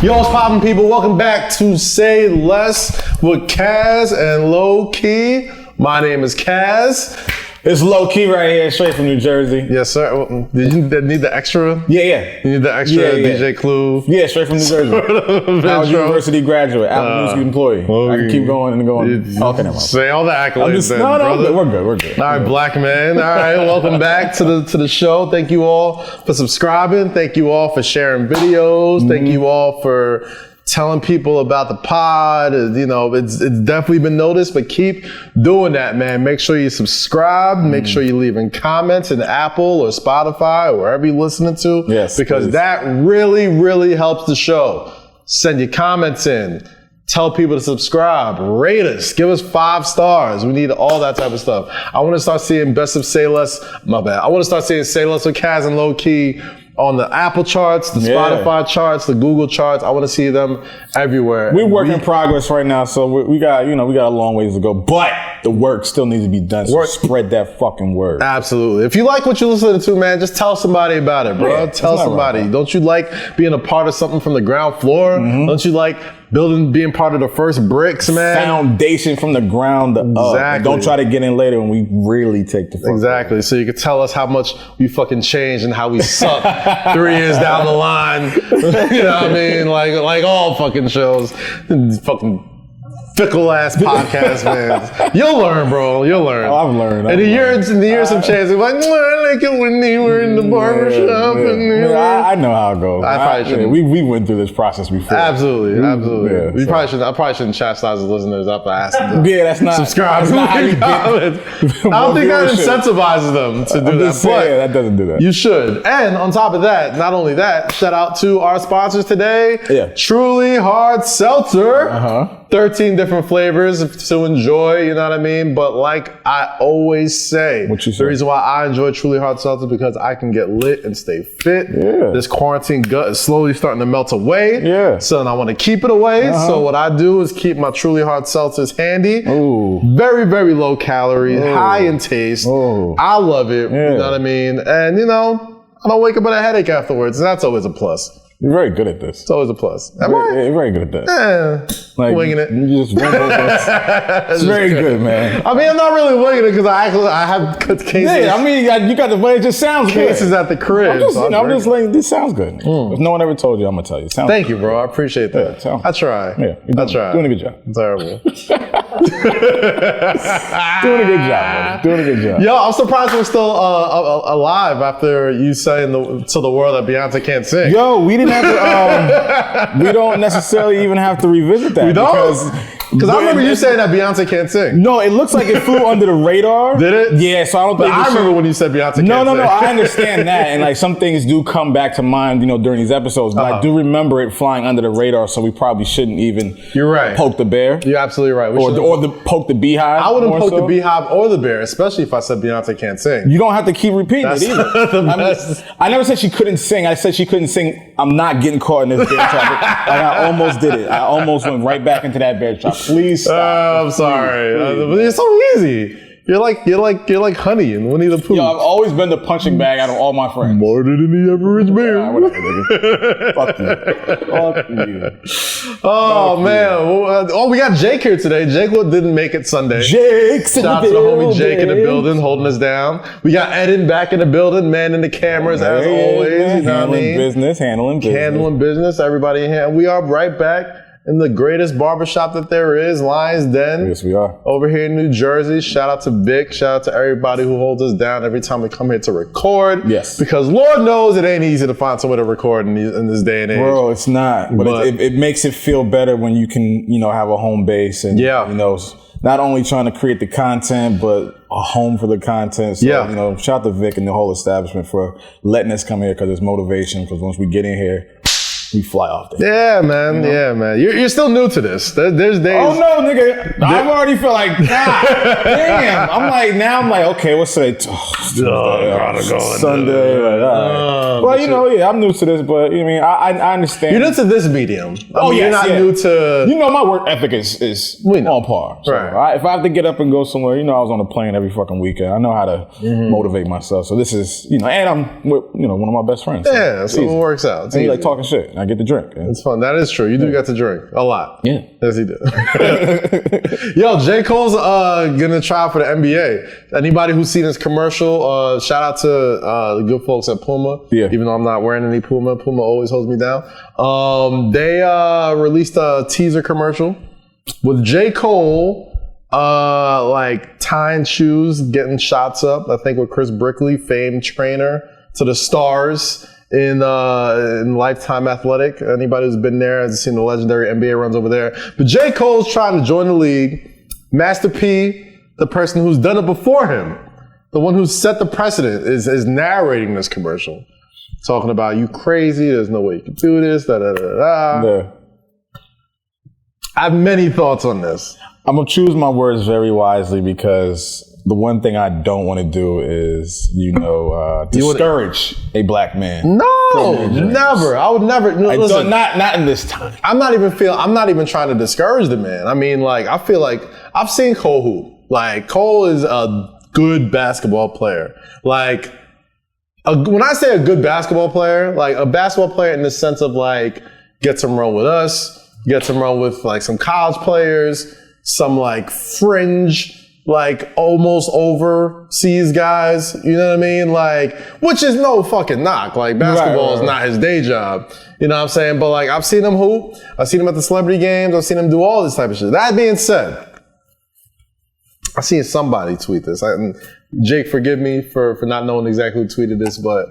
Yo, what's poppin', people? Welcome back to Say Less with Kaz and Lowkey. My name is Kaz. It's Lowkey right here, straight from New Jersey. Yes, sir. Did you need the extra? Yeah. You need the extra DJ Clue? Yeah, straight from New Jersey. I was a university graduate, Apple Music employee. I can keep going and going. Okay, never mind. Say all the accolades then, no, brother. We're good. All right, black man. All right, welcome back to the show. Thank you all for subscribing. Thank you all for sharing videos. Thank you all for telling people about the pod. You know, it's definitely been noticed, but keep doing that, man. Make sure you subscribe. Make sure you're leaving comments in Apple or Spotify or wherever you're listening to. Yes, because that really, really helps the show. Send your comments in. Tell people to subscribe, rate us, give us 5 stars. We need all that type of stuff. I want to start seeing Best of Say Less. My bad. I want to start seeing Say Less with Kaz and Lowkey on the Apple charts, the Spotify charts, the Google charts. I want to see them everywhere. We're work in progress right now, so we got a long ways to go. But the work still needs to be done. So spread that fucking word. Absolutely. If you like what you're listening to, man, just tell somebody about it, bro. Yeah, tell somebody. Right. Don't you like being a part of something from the ground floor? Don't you like being part of the first bricks, man? Foundation from the ground up. Exactly. Don't try to get in later when we really take the fuck Exactly. So you can tell us how much we fucking changed and how we suck 3 years down the line. You know what I mean? Like all fucking shows. Fucking fickle ass podcast, man. You'll learn, bro. You'll learn. Oh, I've learned. In the years of Chainz, like, I like it when they were in the barbershop. I know how it goes. I probably shouldn't. We went through this process before. Absolutely. Yeah, I probably shouldn't chastise the listeners after asking them. Yeah, that's not. Subscribe. That's not how you get I don't think that incentivizes them to do that. But that doesn't do that. You should. And on top of that, not only that, shout out to our sponsors today. Yeah. Truly Hard Seltzer. 13 different flavors to enjoy, you know what I mean? But like I always say, the reason why I enjoy Truly Hard Seltzer is because I can get lit and stay fit. Yeah. This quarantine gut is slowly starting to melt away. Yeah. So I want to keep it away. So what I do is keep my Truly Hard Seltzers handy. Ooh. Very, very low calories, high in taste. Ooh. I love it, you know what I mean? And you know, I don't wake up with a headache afterwards, and that's always a plus. You're very good at this. It's always a plus. You're very good at that. Winging it. You just wing it. It's very good, man. I mean, I'm not really winging it because I have cases. Yeah, I mean, you got the way it just sounds good. Cases at the crib. I'm just like, this sounds good. If no one ever told you, I'm gonna tell you. Thank you, bro. I appreciate that. Yeah, I try. Yeah, I try. Doing a good job. Terrible. Doing a good job, buddy. Doing a good job. Yo, I'm surprised we're still alive after you saying to the world that Beyonce can't sing. Yo, we didn't have to. We don't necessarily even have to revisit that. We don't? Because I remember you saying that Beyonce can't sing. No, it looks like it flew under the radar. Did it? Yeah, so I don't think. I remember when you said Beyonce can't sing. No, I understand that, and like some things do come back to mind, you know, during these episodes. But I do remember it flying under the radar, so we probably shouldn't even. You're right. Poke the bear. You're absolutely right. Or poke the beehive. I wouldn't poke the beehive or the bear, especially if I said Beyonce can't sing. You don't have to keep repeating it either. I never said she couldn't sing. I said she couldn't sing. I'm not getting caught in this bear trap. Like I almost did it. I almost went right back into that bear trap. Please stop. I'm sorry. But it's so easy. You're like honey and Winnie the Pooh. Yo, I've always been the punching bag out of all my friends. More than the average bear. Fuck you. Oh, man. We got Jake here today. Jake didn't make it Sunday. Jake's Shout out to the homie Jake in the building, holding us down. We got Eden back in the building, manning the cameras as always. You know what I mean? Handling business. Everybody in here. We are right back in the greatest barbershop that there is, Lion's Den. Yes, we are. Over here in New Jersey. Shout out to Vic. Shout out to everybody who holds us down every time we come here to record. Yes. Because Lord knows it ain't easy to find somewhere to record in this day and age. Bro, it's not. But it makes it feel better when you can, you know, have a home base and, you know, not only trying to create the content, but a home for the content. So, you know, shout out to Vic and the whole establishment for letting us come here because it's motivation. Because once we get in here, we fly off there. Yeah, man. You know? Yeah, man. You're still new to this. There's days. Oh no, nigga! I already feel like, God damn. I'm like, okay, what's today? Sunday. But you know, I'm new to this. But I mean, I understand. You're new to this medium. You're not new to. You know, my work ethic is on par. So if I have to get up and go somewhere, you know, I was on a plane every fucking weekend. I know how to motivate myself. So this is, you know, and I'm with, you know, one of my best friends. Yeah, so it works out. And you like talking shit. I get to drink. It's fun. That is true. You do get to drink a lot. Yeah. Yes, he did. Yo, J. Cole's gonna try for the NBA. Anybody who's seen his commercial, shout out to the good folks at Puma. Yeah. Even though I'm not wearing any Puma, Puma always holds me down. They released a teaser commercial with J. Cole, like tying shoes, getting shots up. I think with Chris Brickley, famed trainer to the stars in Lifetime Athletic. Anybody who's been there has seen the legendary NBA runs over there. But J. Cole's trying to join the league. Master P, the person who's done it before him, the one who's set the precedent, is narrating this commercial. Talking about, you crazy, there's no way you can do this, Yeah. I have many thoughts on this. I'm going to choose my words very wisely because the one thing I don't want to do is, discourage a black man. No, never. I would never. Listen, not in this time. I'm not even trying to discourage the man. I mean, like, I feel like I've seen Cole hoop. Like, Cole is a good basketball player. Like, when I say a good basketball player, like a basketball player in the sense of like, get some run with us, get some run with like some college players, some like fringe, like almost overseas guys, you know what I mean? Like, which is no fucking knock. Like, basketball is not his day job. You know what I'm saying? But like, I've seen him hoop. I've seen him at the celebrity games. I've seen him do all this type of shit. That being said, I seen somebody tweet this. And Jake, forgive me for not knowing exactly who tweeted this, but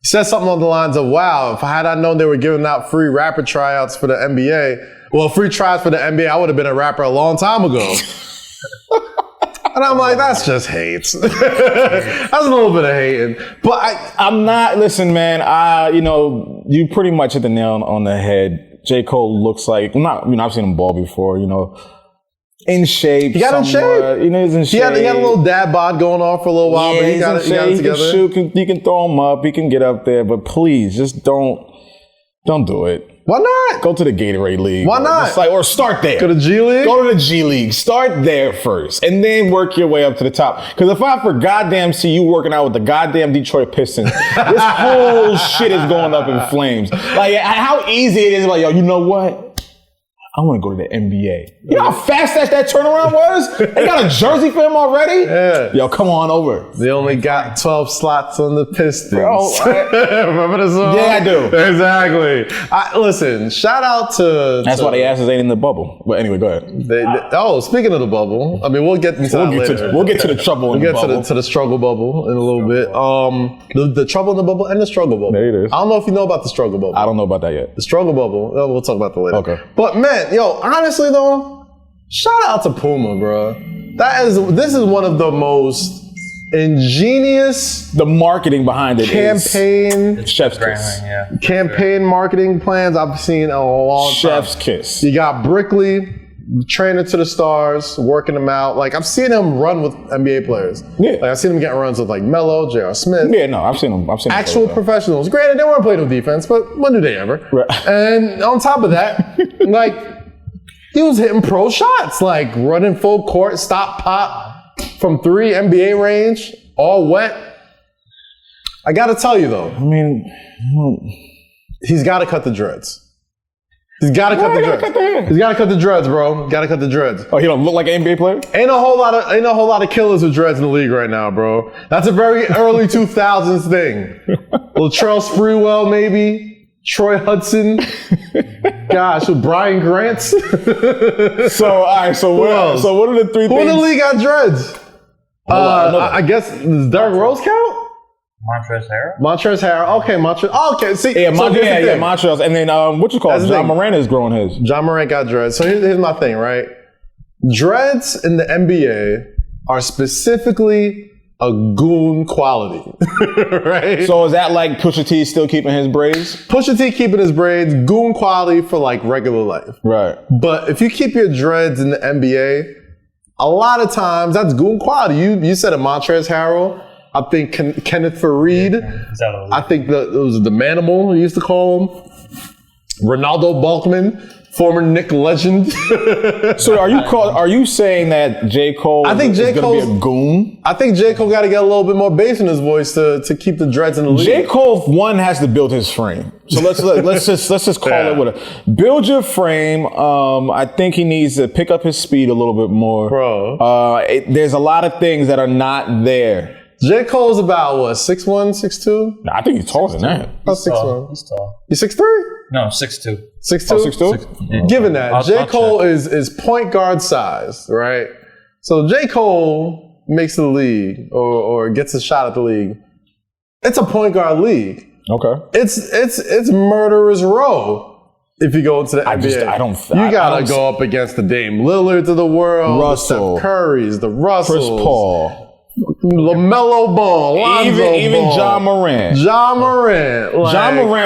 he said something on the lines of, wow, if I had known they were giving out free rapper tryouts for the NBA, well, free tryouts for the NBA, I would have been a rapper a long time ago. And I'm like, that's just hate. That's a little bit of hating. But I'm not, listen, man, you pretty much hit the nail on the head. J. Cole looks like, I've seen him ball before, in shape. He got in shape. He's in shape. He had a little dad bod going on for a little while, but he got it together. He can shoot, you can throw him up, he can get up there, but please, just don't do it. Why not? Go to the Gatorade League. Why not? Or start there. Go to G League? Go to the G League. Start there first, and then work your way up to the top. Because if I for goddamn see you working out with the goddamn Detroit Pistons, this whole shit is going up in flames. Like, how easy it is. Like, yo, you know what? I want to go to the NBA. You know how fast that turnaround was? They got a jersey for him already? Yeah. Yo, come on over. They only got 12 slots on the Pistons. Remember the song? Yeah, I do. Exactly. Listen, shout out to... That's why the asses ain't in the bubble. But anyway, go ahead. Speaking of the bubble, I mean, we'll get into that later. We'll get to the trouble in the bubble. We'll get to the struggle bubble in a little bit. The trouble in the bubble and the struggle bubble. There it is. I don't know if you know about the struggle bubble. I don't know about that yet. The struggle bubble, we'll talk about that later. Okay. But man, yo, honestly though, shout out to Puma, bro. This is one of the most ingenious, the marketing behind it campaign, chef's kiss. Campaign marketing plans I've seen in a long time. Chef's kiss. You got Brickley, trainer to the stars, working them out. Like, I've seen him run with NBA players. Yeah. Like, I've seen him get runs with like Melo, J.R. Smith. Yeah, no, I've seen him. Actual professionals. Granted, they weren't playing no defense, but when do they ever? Right. And on top of that, like, he was hitting pro shots, like running full court, stop, pop from 3 NBA range, all wet. I gotta tell you though, he's gotta cut the dreads. He's gotta cut the dreads. He's gotta cut the dreads, bro. Gotta cut the dreads. Oh, he don't look like an NBA player? Ain't a whole lot of killers with dreads in the league right now, bro. That's a very early 2000s thing. Latrell Sprewell, maybe. Troy Hudson. Gosh, with Brian Grants. So, all right, so what are the 3 things? Who in the league got dreads? I guess, does Derrick Rose count? Montrezl Harrell. Okay, Montrezl. Okay, see. Yeah, Montrezl. And then, what you call it? John Morant is growing his. John Morant got dreads. So here's my thing, right? Dreads in the NBA are specifically a goon quality, right? So is that like Pusha T still keeping his braids? Pusha T keeping his braids, goon quality for like regular life. Right. But if you keep your dreads in the NBA, a lot of times that's goon quality. You said a Montrezl Harrell. I think Kenneth Faried. I think it was the Manimal, we used to call him. Ronaldo Balkman. former Nick legend. So are you saying that J. Cole is going to be a goon? I think J. Cole got to get a little bit more bass in his voice to keep the dreads in the league. J. Cole, one, has to build his frame. So let's just call it what build your frame. I think he needs to pick up his speed a little bit more. Bro. There's a lot of things that are not there. J. Cole's about what, 6'1", 6'2"? Nah, I think he's taller than that. He's 6'1". He's tall. You 6'3"? No, 6'2". 6'2"? Oh, 6'2"? Given that, J. Cole is point guard size, right? So J. Cole makes the league or gets a shot at the league. It's a point guard league. Okay. It's murderer's row. If you go into the NBA, you gotta go up against the Dame Lillards of the world, Russell, the Steph Currys, the Russells, Chris Paul, LaMelo Ball, even Ball, John Morant. John Morant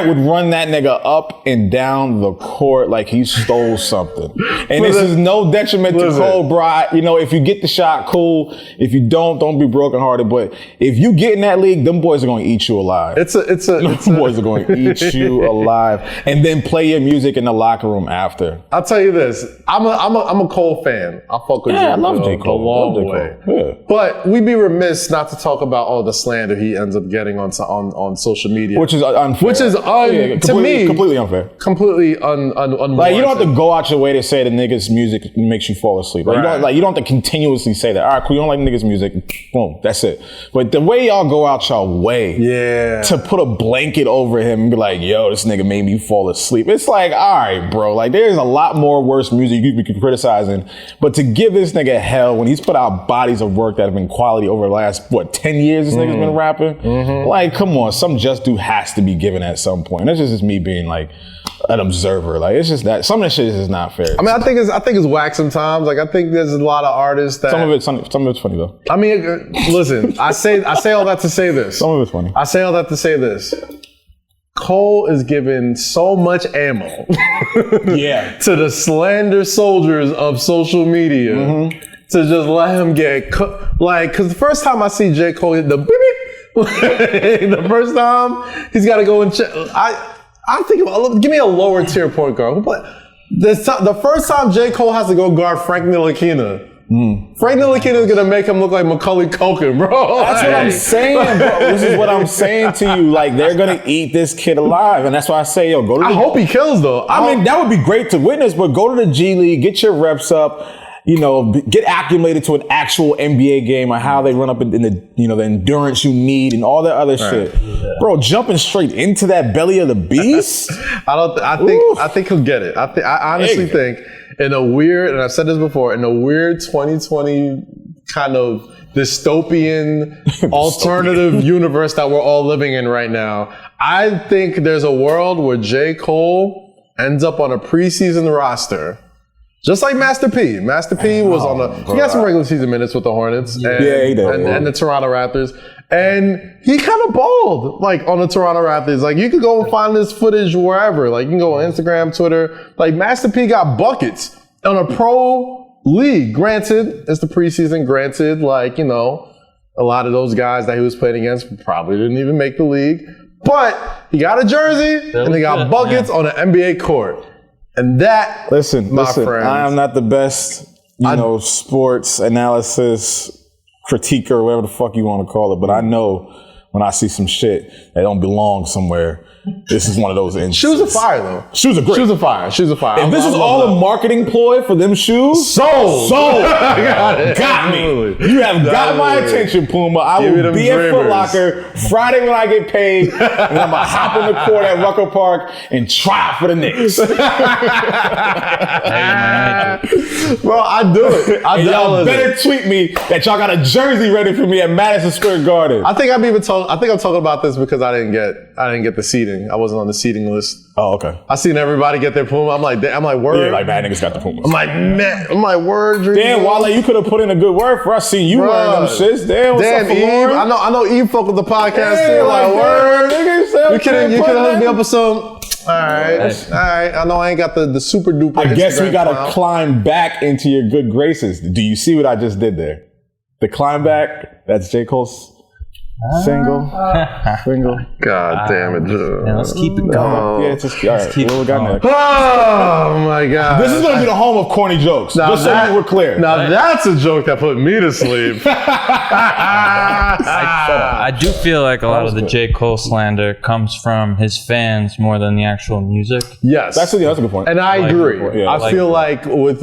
would run that nigga up and down the court like he stole something. And this is no detriment to Cole, bro. You know, if you get the shot, cool. If you don't be brokenhearted. But if you get in that league, them boys are going to eat you alive. Them boys are going to eat you alive, and then play your music in the locker room after. I'll tell you this: I'm a Cole fan. I fuck with I love J. Cole. A long way. Yeah. But we'd be remiss not to talk about all the slander he ends up getting on social media, which is unfair. To me completely unfair. Completely unwarranted. Like, you don't have to go out your way to say the nigga's music makes you fall asleep. Like, you don't have to continuously say that. All right, cool. You don't like nigga's music. Boom, that's it. But the way y'all go out y'all way, to put a blanket over him and be like, yo, this nigga made me fall asleep. It's like, all right, bro. Like, there's a lot more worse music you could be criticizing. But to give this nigga hell when he's put out bodies of work that have been quality over the last 10 years this nigga's been rapping. Like, come on, some just due has to be given at some point. That's just me being like an observer. Like, it's just that some of that shit is just not fair. I mean, I think it's whack sometimes. Like, I think there's a lot of artists that some of it's funny though. I mean, listen, I say all that to say this. Some of it's funny. I say all that to say this. Cole is given so much ammo to the slander soldiers of social media to just let him get like, because the first time I see J. Cole hit the beep beep, the first time he's got to go and check. I think give me a lower tier point guard. The first time J. Cole has to go guard Frank Ntilikina. Frank Ntilikina is gonna make him look like Macaulay Culkin, bro. That's what I'm saying, bro. This is what I'm saying to you. Like, they're gonna eat this kid alive, and that's why I say, yo, go to. I hope he kills though. I mean, that would be great to witness, but go to the G League, get your reps up. You know, get acclimated to an actual NBA game or how they run up in the, the endurance you need and all that other shit. Yeah. Bro, jumping straight into that belly of the beast? I think he'll get it. I honestly think in a weird, and I've said this before, in a weird 2020 kind of dystopian alternative universe that we're all living in right now, I think there's a world where J. Cole ends up on a preseason roster. Just like Master P. Master P was he got some regular season minutes with the Hornets and the Toronto Raptors. And he kind of balled, like, on the Toronto Raptors. Like, you could go and find this footage wherever. Like, you can go on Instagram, Twitter. Like, Master P got buckets on a pro league. Granted, it's the preseason. Granted, like, a lot of those guys that he was playing against probably didn't even make the league. But he got a jersey and he got buckets on an NBA court. And that, listen, friends, I am not the best, sports analysis critiquer or whatever the fuck you want to call it, but I know when I see some shit that don't belong somewhere, this is one of those instances. Shoes are fire, though. Shoes are great. Shoes are fire. If this is all a marketing ploy for them shoes, sold. Got me. You have got my attention, Puma. I will be at Foot Locker Friday when I get paid, and I'm gonna hop on the court at Rucker Park and try out for the Knicks. Bro, I do it. Y'all better tweet me that y'all got a jersey ready for me at Madison Square Garden. I think I'm talking about this because I didn't get the seating. I wasn't on the seating list. Oh, okay. I seen everybody get their Puma. I'm like, word. Yeah, like, man, niggas got the Pumas. I'm like, word. Damn, Wale, you could have put in a good word for us. Seen you wearing them shits. Damn, what's up, Eve. I know Eve fuck with the podcast too. Like, word. Niggas, you could have hooked me up with some. All right. I know I ain't got the super duper. I guess we gotta climb back into your good graces. Do you see what I just did there? The climb back. That's J. Cole's Single. God damn it. Yeah, let's keep it going. Yeah, just all right. keep What we got next? Oh my God. This is going to be the home of corny jokes. Now just so we're clear. Now that's a joke that put me to sleep. I do feel like a lot of the J. Cole slander comes from his fans more than the actual music. Yes. That's a good point. And I agree. Yeah, I feel like with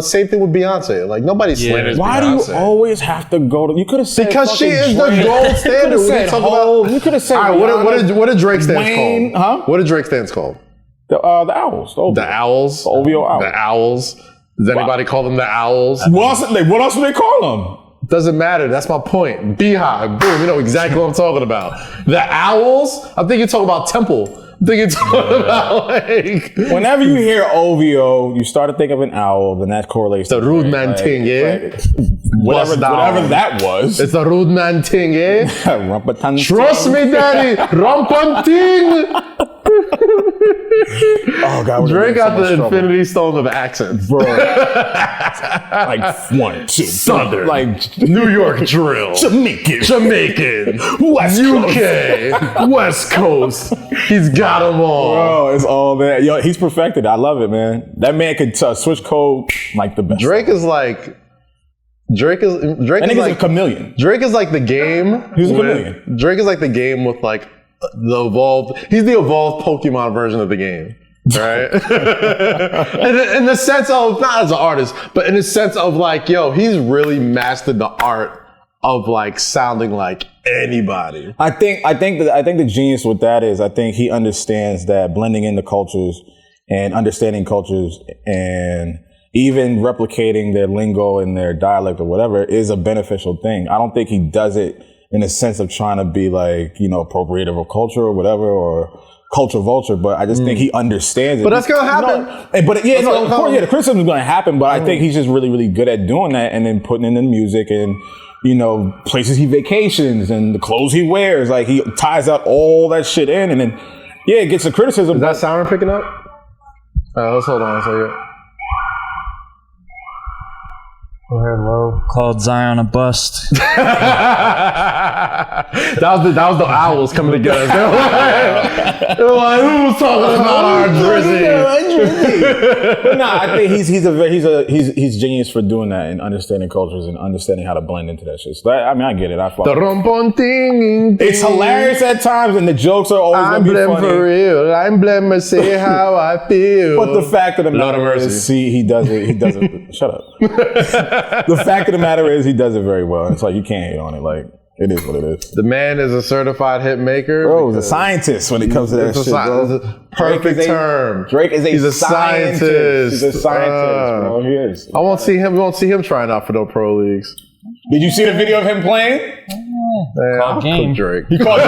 same thing with Beyonce. Like nobody slanders Why Beyonce. do you always have to go to? You could have said because she is the gold standard. You could have said. All right, what did Drake stands Wayne, called? Huh? What did Drake stands called? The Owls. The Owls. The OVO Owls. The Owls. Does anybody call them the Owls? What else do they call them? Doesn't matter. That's my point. Beehive. Boom. You know exactly what I'm talking about. The Owls. I think you're talking about Temple. I think you're talking about like. Whenever you hear OVO, you start to think of an owl, then that correlates. The rude man thing, yeah. Whatever that was. It's a rude man thing, eh? Trust me, daddy. Rumpanting. Oh God! Drake got the Infinity Stone of accents, bro. Like 1, 2, Southern, like New York drill, Jamaican, West UK, West Coast. He's got them all. Bro, it's all there. Yo, he's perfected. I love it, man. That man could switch code like the best. Drake is like a chameleon. Drake is like the game. He's a chameleon. Drake is like the game with like the evolved. He's the evolved Pokemon version of the game. Right? in the sense of, not as an artist, but in the sense of like, yo, he's really mastered the art of like sounding like anybody. I think the genius with that is I think he understands that blending into cultures and understanding cultures and even replicating their lingo and their dialect or whatever is a beneficial thing. I don't think he does it in a sense of trying to be like, appropriative of culture or whatever, or culture vulture, but I just think he understands it. But that's gonna happen. Of course, the criticism is gonna happen, but I think he's just really, really good at doing that and then putting in the music and, places he vacations and the clothes he wears. Like, he ties out all that shit in and then, it gets the criticism. Is that siren picking up? Let's hold on a second. I heard Low called Zion a bust. That was the Owls coming together. They were like, who was talking about our Drizzy? But no, I think he's genius for doing that and understanding cultures and understanding how to blend into that shit. So I get it. It's hilarious at times, and the jokes are always gonna be funny. For real. I'm blame say how I feel. But the fact of the matter is, he does it. Shut up. The fact of the matter is, he does it very well. It's like, you can't hate on it. Like, it is what it is. The man is a certified hit maker. Bro, he's a scientist when it comes to that shit, bro. Perfect term. Drake is a scientist. He's a scientist, bro. He is. We won't see him trying out for no pro leagues. Did you see the video of him playing? I'll cook Drake. He caught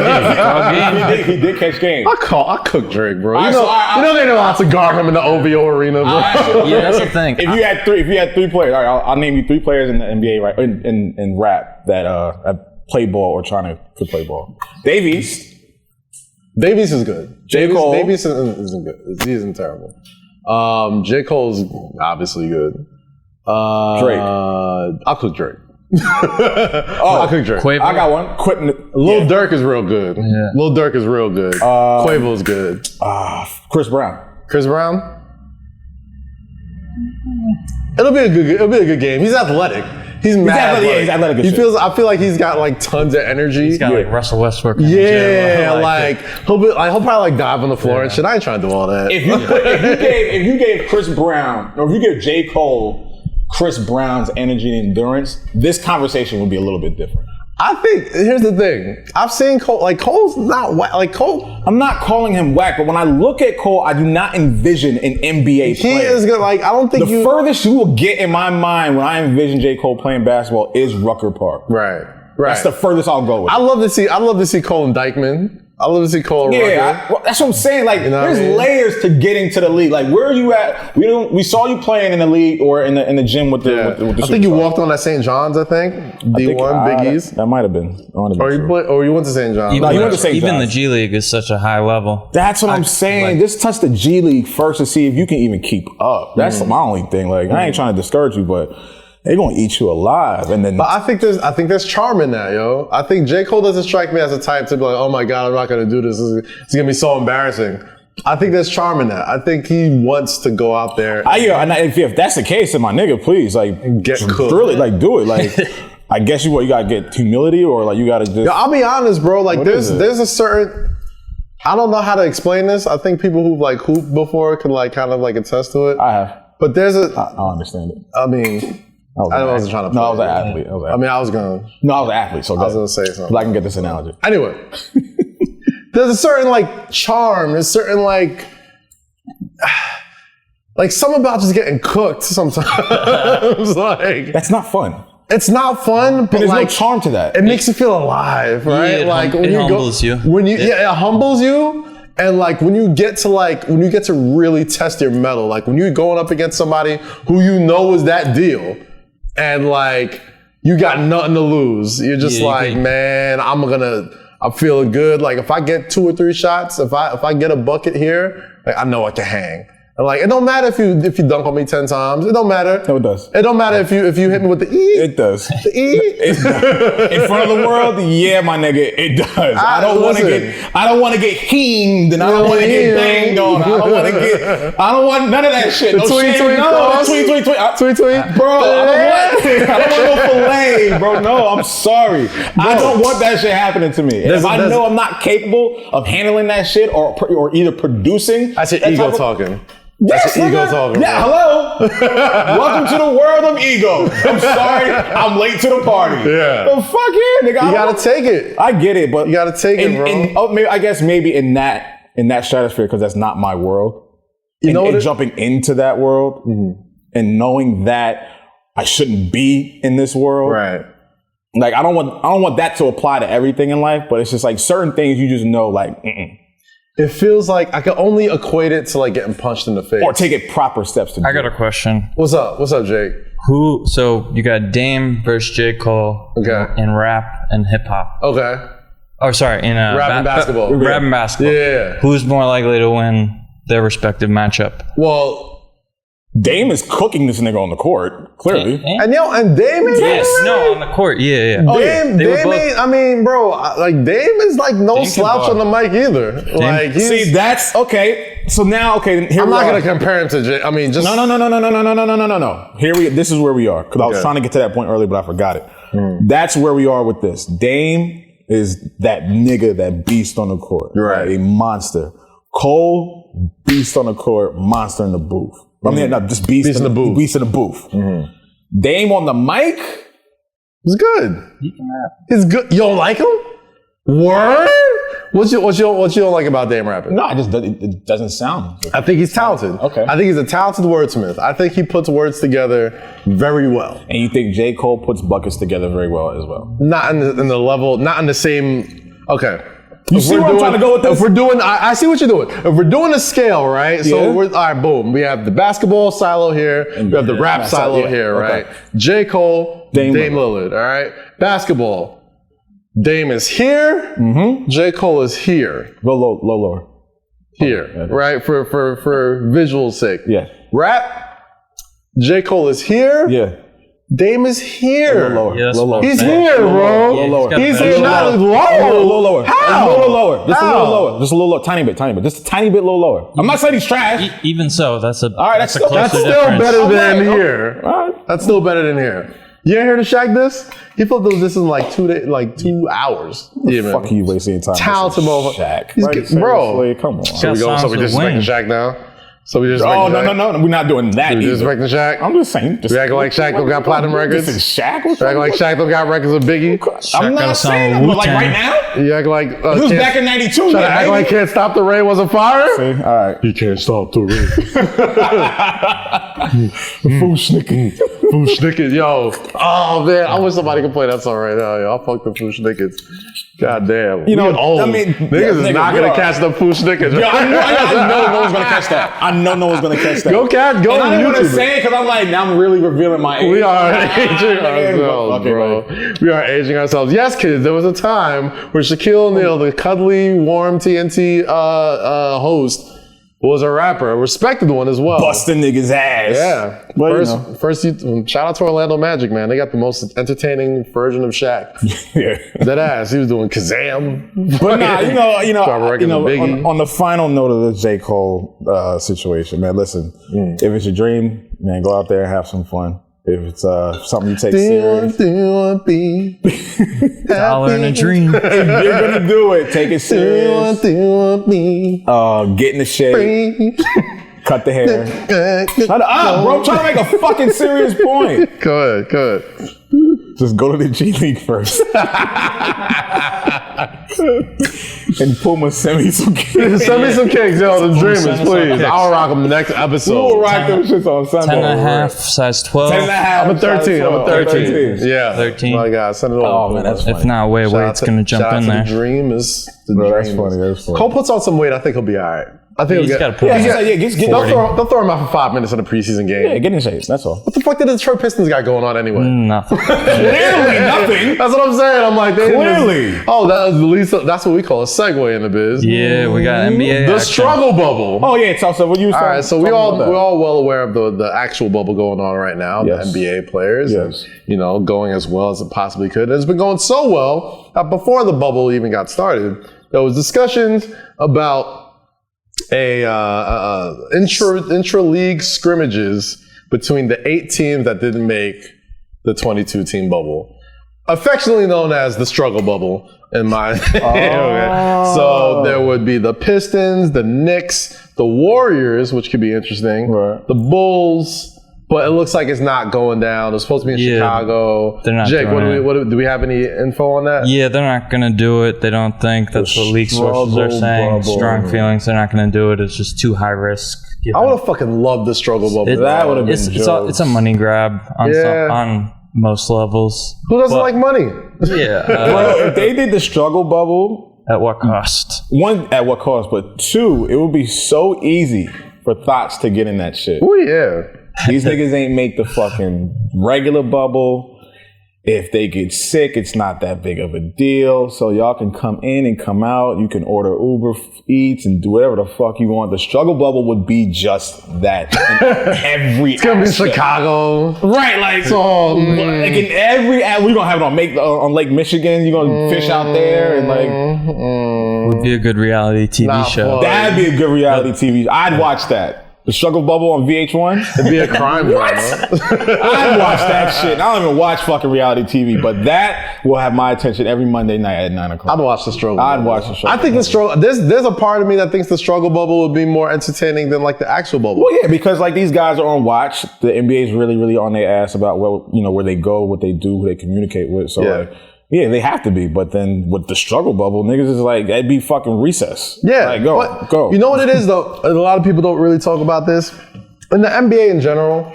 game. He did catch game. I cook Drake, bro. You know they know how to guard him in the OVO arena, bro. Yeah, that's the thing. If you had three players, all right, I'll name you 3 players in the NBA, right, in rap that play ball or trying to play ball. Davies is good. J. Cole. Davies isn't good. He isn't terrible. J. Cole's obviously good. Drake. I'll cook Drake. I'll cook Drake. Quavo. I got one. Lil Durk is real good. Yeah. Lil Durk is real good. Quavo's good. Chris Brown. It'll be a good game. He's athletic. He's mad. He's athletic. I feel like he's got like tons of energy. He's got like Russell Westbrook. Yeah, like he'll probably like dive on the floor and shit. I ain't trying to do all that. If you gave Chris Brown, or if you give J. Cole Chris Brown's energy and endurance, this conversation would be a little bit different. I think, here's the thing. I've seen Cole, like Cole's not whack. Like Cole. I'm not calling him whack, but when I look at Cole, I do not envision an NBA player. He is good. Like, I don't think the furthest you will get in my mind when I envision J. Cole playing basketball is Rucker Park. Right. That's the furthest I'll go with. I love to see Cole and Dykeman. I love to see Cole. Yeah, that's what I'm saying. Like, there's layers to getting to the league. Like, where are you at? We saw you playing in the league or in the gym with the. With the I think you walked on at St. John's. I think D1 Big East. That might have been. Or you went to St. John's. No, you went to St. John's. Even the G League is such a high level. That's what I'm saying. Just touch the G League first to see if you can even keep up. That's my only thing. Like, I ain't trying to discourage you, but They're gonna eat you alive, and then. But I think there's charm in that, yo. I think J. Cole doesn't strike me as a type to be like, oh my God, I'm not gonna do this. It's gonna be so embarrassing. I think there's charm in that. I think he wants to go out there. If that's the case, then my nigga, please, like, get cooked. Really, like, do it. Like, I guess you gotta get humility, or like you gotta just. Yo, I'll be honest, bro. Like, there's a certain. I don't know how to explain this. I think people who've like hooped before can like kind of like attest to it. I have. But there's a. I don't understand it. I mean, I wasn't trying to. No, I was an athlete. I mean, I was gonna. No, I was an athlete. So I was gonna say something. But I can get this analogy. Anyway, there's a certain like charm. There's certain like something about just getting cooked sometimes. Like that's not fun. It's not fun, but there's like, no charm to that. It makes you feel alive, right? Yeah, like it humbles you. It humbles you. And like when you get to really test your mettle, like when you're going up against somebody who you know is that deal, and like you got nothing to lose, you're just man, I'm feeling good. Like if I get 2 or 3 shots, if I get a bucket here, like I know I can hang. And like it don't matter if you dunk on me 10 times. It don't matter. No, it does. It don't matter if you hit me with the E. It does. The E. In front of the world, yeah, my nigga, it does. I don't want to get heamed, and I don't want to get banged on. I don't want none of that shit. No tweet. Bro, I don't want no filet, bro. No, I'm sorry. I don't want that shit happening to me. If I know I'm not capable of handling that shit or either producing. That's your ego talking. Yes, ego talking. Yeah, hello. Welcome to the world of ego. I'm sorry, I'm late to the party. Yeah. But fuck yeah, nigga. You gotta take it. I get it, but you gotta take it, bro. Maybe in that stratosphere, because that's not my world. And jumping into that world and knowing that I shouldn't be in this world. Right. Like I don't want that to apply to everything in life, but it's just like certain things you just know, like. It feels like I can only equate it to like getting punched in the face. Or take it proper steps to do. I got a question. What's up, Jake? So you got Dame versus J. Cole in rap and hip hop. Okay. Oh, sorry, in rap and basketball. Rap and basketball. Yeah. Who's more likely to win their respective matchup? Well, Dame is cooking this nigga on the court, clearly. And Dame is on the court, yeah. Dame I mean, bro, like Dame is like no slouch on the mic either. Like, see, that's okay. So now, here I'm not gonna compare him to Jay. I mean, just no. This is where we are, because I was trying to get to that point earlier, but I forgot it. That's where we are with this. Dame is that nigga, that beast on the court, right? A monster. Cole, beast on the court, monster in the booth. I mean, not just beast in the booth. Beast in the booth. Dame on the mic. He's good. He can rap. He's good. You don't like him? Word? What you don't like about Dame rapping? No, it doesn't sound good. I think he's talented. Okay. I think he's a talented wordsmith. I think he puts words together very well. And you think J. Cole puts buckets together very well as well? Not in the level, not in the same. Okay. You see where I'm trying to go with this? If we're doing, I see what you're doing. If we're doing a scale, right? So all right, boom. We have the basketball silo here. And we have the rap silo here, right? J. Cole, Dame Lillard, all right? Basketball. Dame is here. J. Cole is here. Lower. Here, right? For visual sake. Yeah. Rap. J. Cole is here. Yeah. Dame is here. Lower. He's here, bro. Lower. He's here, not low. Lower. How? A little lower. Just a little lower. Just a little lower. Tiny bit. Just a tiny bit lower. I'm not saying he's trash. Even so, that's a all right. That's still better than here. All right. That's still better than here. You ain't heard of Shaq this? He flipped those this in like 2 hours. Yeah, fuck you wasting your time. Talented motherfucker. Shaq. Bro. Come on. So we disrespecting Shaq now? So we just no, we're not doing that. We disrespecting Shaq? I'm just saying. We acting like Shaq don't got platinum records? This is Shaq? We acting like Shaq don't got records with Biggie? I'm not saying, but like right now? You act like... This was back in 92. Trying to act like Can't Stop the Rain was a fire? See? All right. He can't stop the rain. Foosh yo. Oh, man. I wish somebody could play that song right now, yo. I fuck the Foosh Nickets. God damn. You know, I mean, niggas is not going to catch the Foosh Nickets. Yo, I know no one's going to catch that. I know no one's going to catch that. Go on YouTube. I don't want to say it because I'm like, now I'm really revealing my age. We are aging ourselves, bro. We are aging ourselves. Yes, kids, there was a time where Shaquille O'Neal, the cuddly, warm TNT host, who was a rapper, a respected one as well. Busting niggas' ass. Yeah. But, first, shout out to Orlando Magic, man. They got the most entertaining version of Shaq. Yeah. That ass. He was doing Kazam. But on the final note of the J. Cole situation, man, listen, if it's your dream, man, go out there and have some fun. If it's something you take serious. Dollar in a dream. If you're gonna do it, take it serious. Get in the shade. Cut the hair. Shut up, bro. I'm trying to make a fucking serious point. Go ahead. Just go to the G League first. And Puma, send me some cakes. Send me some cakes, yo. The Dreamers, please. I'll rock them next episode. We'll rock them shits on Sunday. 10 and a half, size 12. 10 and a half. I'm a 13. I'm a 13. Yeah. 13. My God, send it over. Oh, man, that's funny. If not, Wade's going to jump in there. The Dreamers. That's funny. Cole puts on some weight. I think he'll be all right. I think He's got to pull they'll throw him out for 5 minutes in a preseason game. Yeah, get in shape. That's all. What the fuck did the Detroit Pistons got going on anyway? Nothing. Clearly nothing. That's what I'm saying. I'm like, clearly. That's what we call a segue in the biz. Yeah, we got NBA. The struggle bubble. Oh yeah, it's also what you said. All right, so we're all well aware of the actual bubble going on right now. Yes. The NBA players, yes, and, going as well as it possibly could. And it's been going so well that before the bubble even got started, there was discussions about intra-league scrimmages between the 8 teams that didn't make the 22-team bubble, affectionately known as the struggle bubble. In my okay. So there would be the Pistons, the Knicks, the Warriors, which could be interesting, right, the Bulls. But it looks like it's not going down. It's supposed to be in Chicago. They're not Jake, doing do we have any info on that? Yeah, they're not going to do it. They don't think. That's what leak sources are saying. Strong feelings. They're not going to do it. It's just too high risk. I would have fucking loved the struggle bubble. That would have been it's a money grab on most levels. Who doesn't like money? Yeah. Well, if they did the struggle bubble, at what cost? One, at what cost? But two, it would be so easy for thoughts to get in that shit. Oh yeah. These niggas ain't make the fucking regular bubble. If they get sick, it's not that big of a deal. So y'all can come in and come out. You can order Uber Eats and do whatever the fuck you want. The struggle bubble would be just that. It's gonna be Chicago. Right, like, so, like in every, we're gonna have it on Lake Michigan. You're gonna fish out there and like. Would be a good reality TV show. That'd be a good reality TV. I'd watch that. The struggle bubble on VH1? It'd be a crime drama. I'd watch that shit. I don't even watch fucking reality TV, but that will have my attention every Monday night at 9 o'clock. I'd watch the struggle bubble. I'd watch the struggle I think the struggle, there's a part of me that thinks the struggle bubble would be more entertaining than like the actual bubble. Well, yeah, because like these guys are on watch. The NBA is really, really on their ass about where they go, what they do, who they communicate with. So like, yeah, they have to be. But then with the struggle bubble, niggas is like, that'd be fucking recess. Yeah. Like, go. You know what it is, though? A lot of people don't really talk about this. In the NBA in general,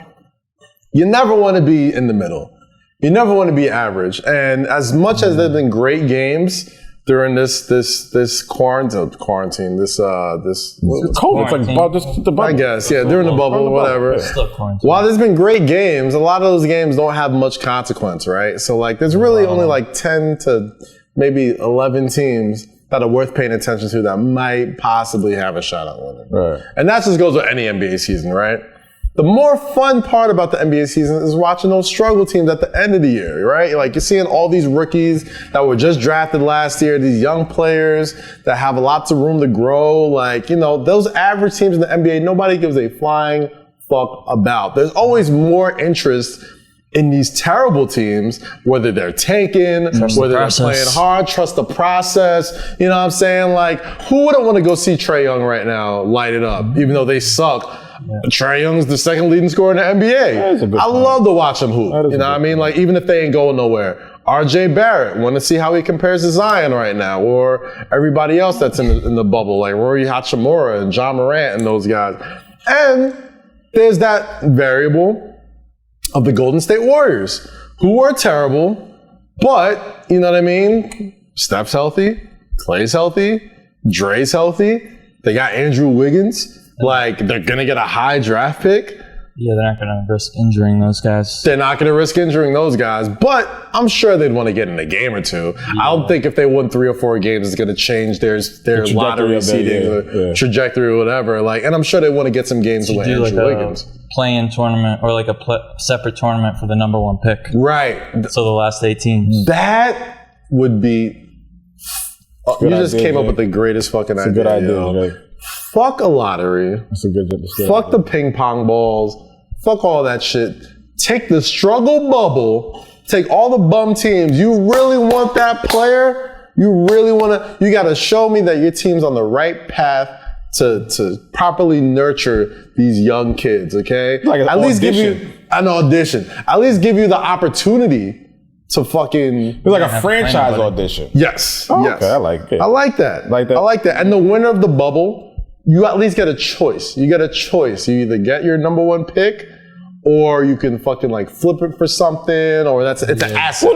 you never want to be in the middle. You never want to be average. And as much as there've been great games during this quarantine, this COVID. It's like just the bubble. I guess, yeah, during the bubble, whatever. While there's been great games, a lot of those games don't have much consequence, right? So like, there's really only like 10 to maybe 11 teams that are worth paying attention to that might possibly have a shot at winning. Right. And that just goes with any NBA season, right? The more fun part about the NBA season is watching those struggle teams at the end of the year, right? Like you're seeing all these rookies that were just drafted last year, these young players that have lots of room to grow. Like, those average teams in the NBA, nobody gives a flying fuck about. There's always more interest in these terrible teams, whether they're tanking, whether they're playing hard, trust the process. You know what I'm saying? Like, who wouldn't want to go see Trae Young right now light it up, even though they suck? Yeah. Trae Young's the second leading scorer in the NBA. I love to watch him hoop. You know what I mean? Like, even if they ain't going nowhere. RJ Barrett, want to see how he compares to Zion right now, or everybody else that's in the bubble, like Rory Hachimura and John Morant and those guys. And there's that variable of the Golden State Warriors, who are terrible, but, you know what I mean? Steph's healthy, Klay's healthy, Dre's healthy, they got Andrew Wiggins, like, they're gonna get a high draft pick. Yeah, they're not going to risk injuring those guys. They're not going to risk injuring those guys, but I'm sure they'd want to get in a game or two. Yeah. I don't think if they won 3 or 4 games, it's going to change their lottery seeding or trajectory or whatever. Like, and I'm sure they want to get some games away. Do like Wiggins. Play-in tournament or like a separate tournament for the number 1 pick. Right. So the last 18. That would be. You just came up with the greatest fucking idea. It's a good idea. Fuck a lottery. That's a good Fuck the ping pong balls. Fuck all that shit. Take the struggle bubble. Take all the bum teams. You really want that player? You really want to? You got to show me that your team's on the right path to properly nurture these young kids, okay? Like at least give you an audition. At least give you the opportunity to fucking... It's like a franchise audition. Yes. Oh, yes. Okay, I like it. I like that. I like that. And the winner of the bubble, you at least get a choice. You get a choice. You either get your number 1 pick, or you can fucking like flip it for something, or it's an asset.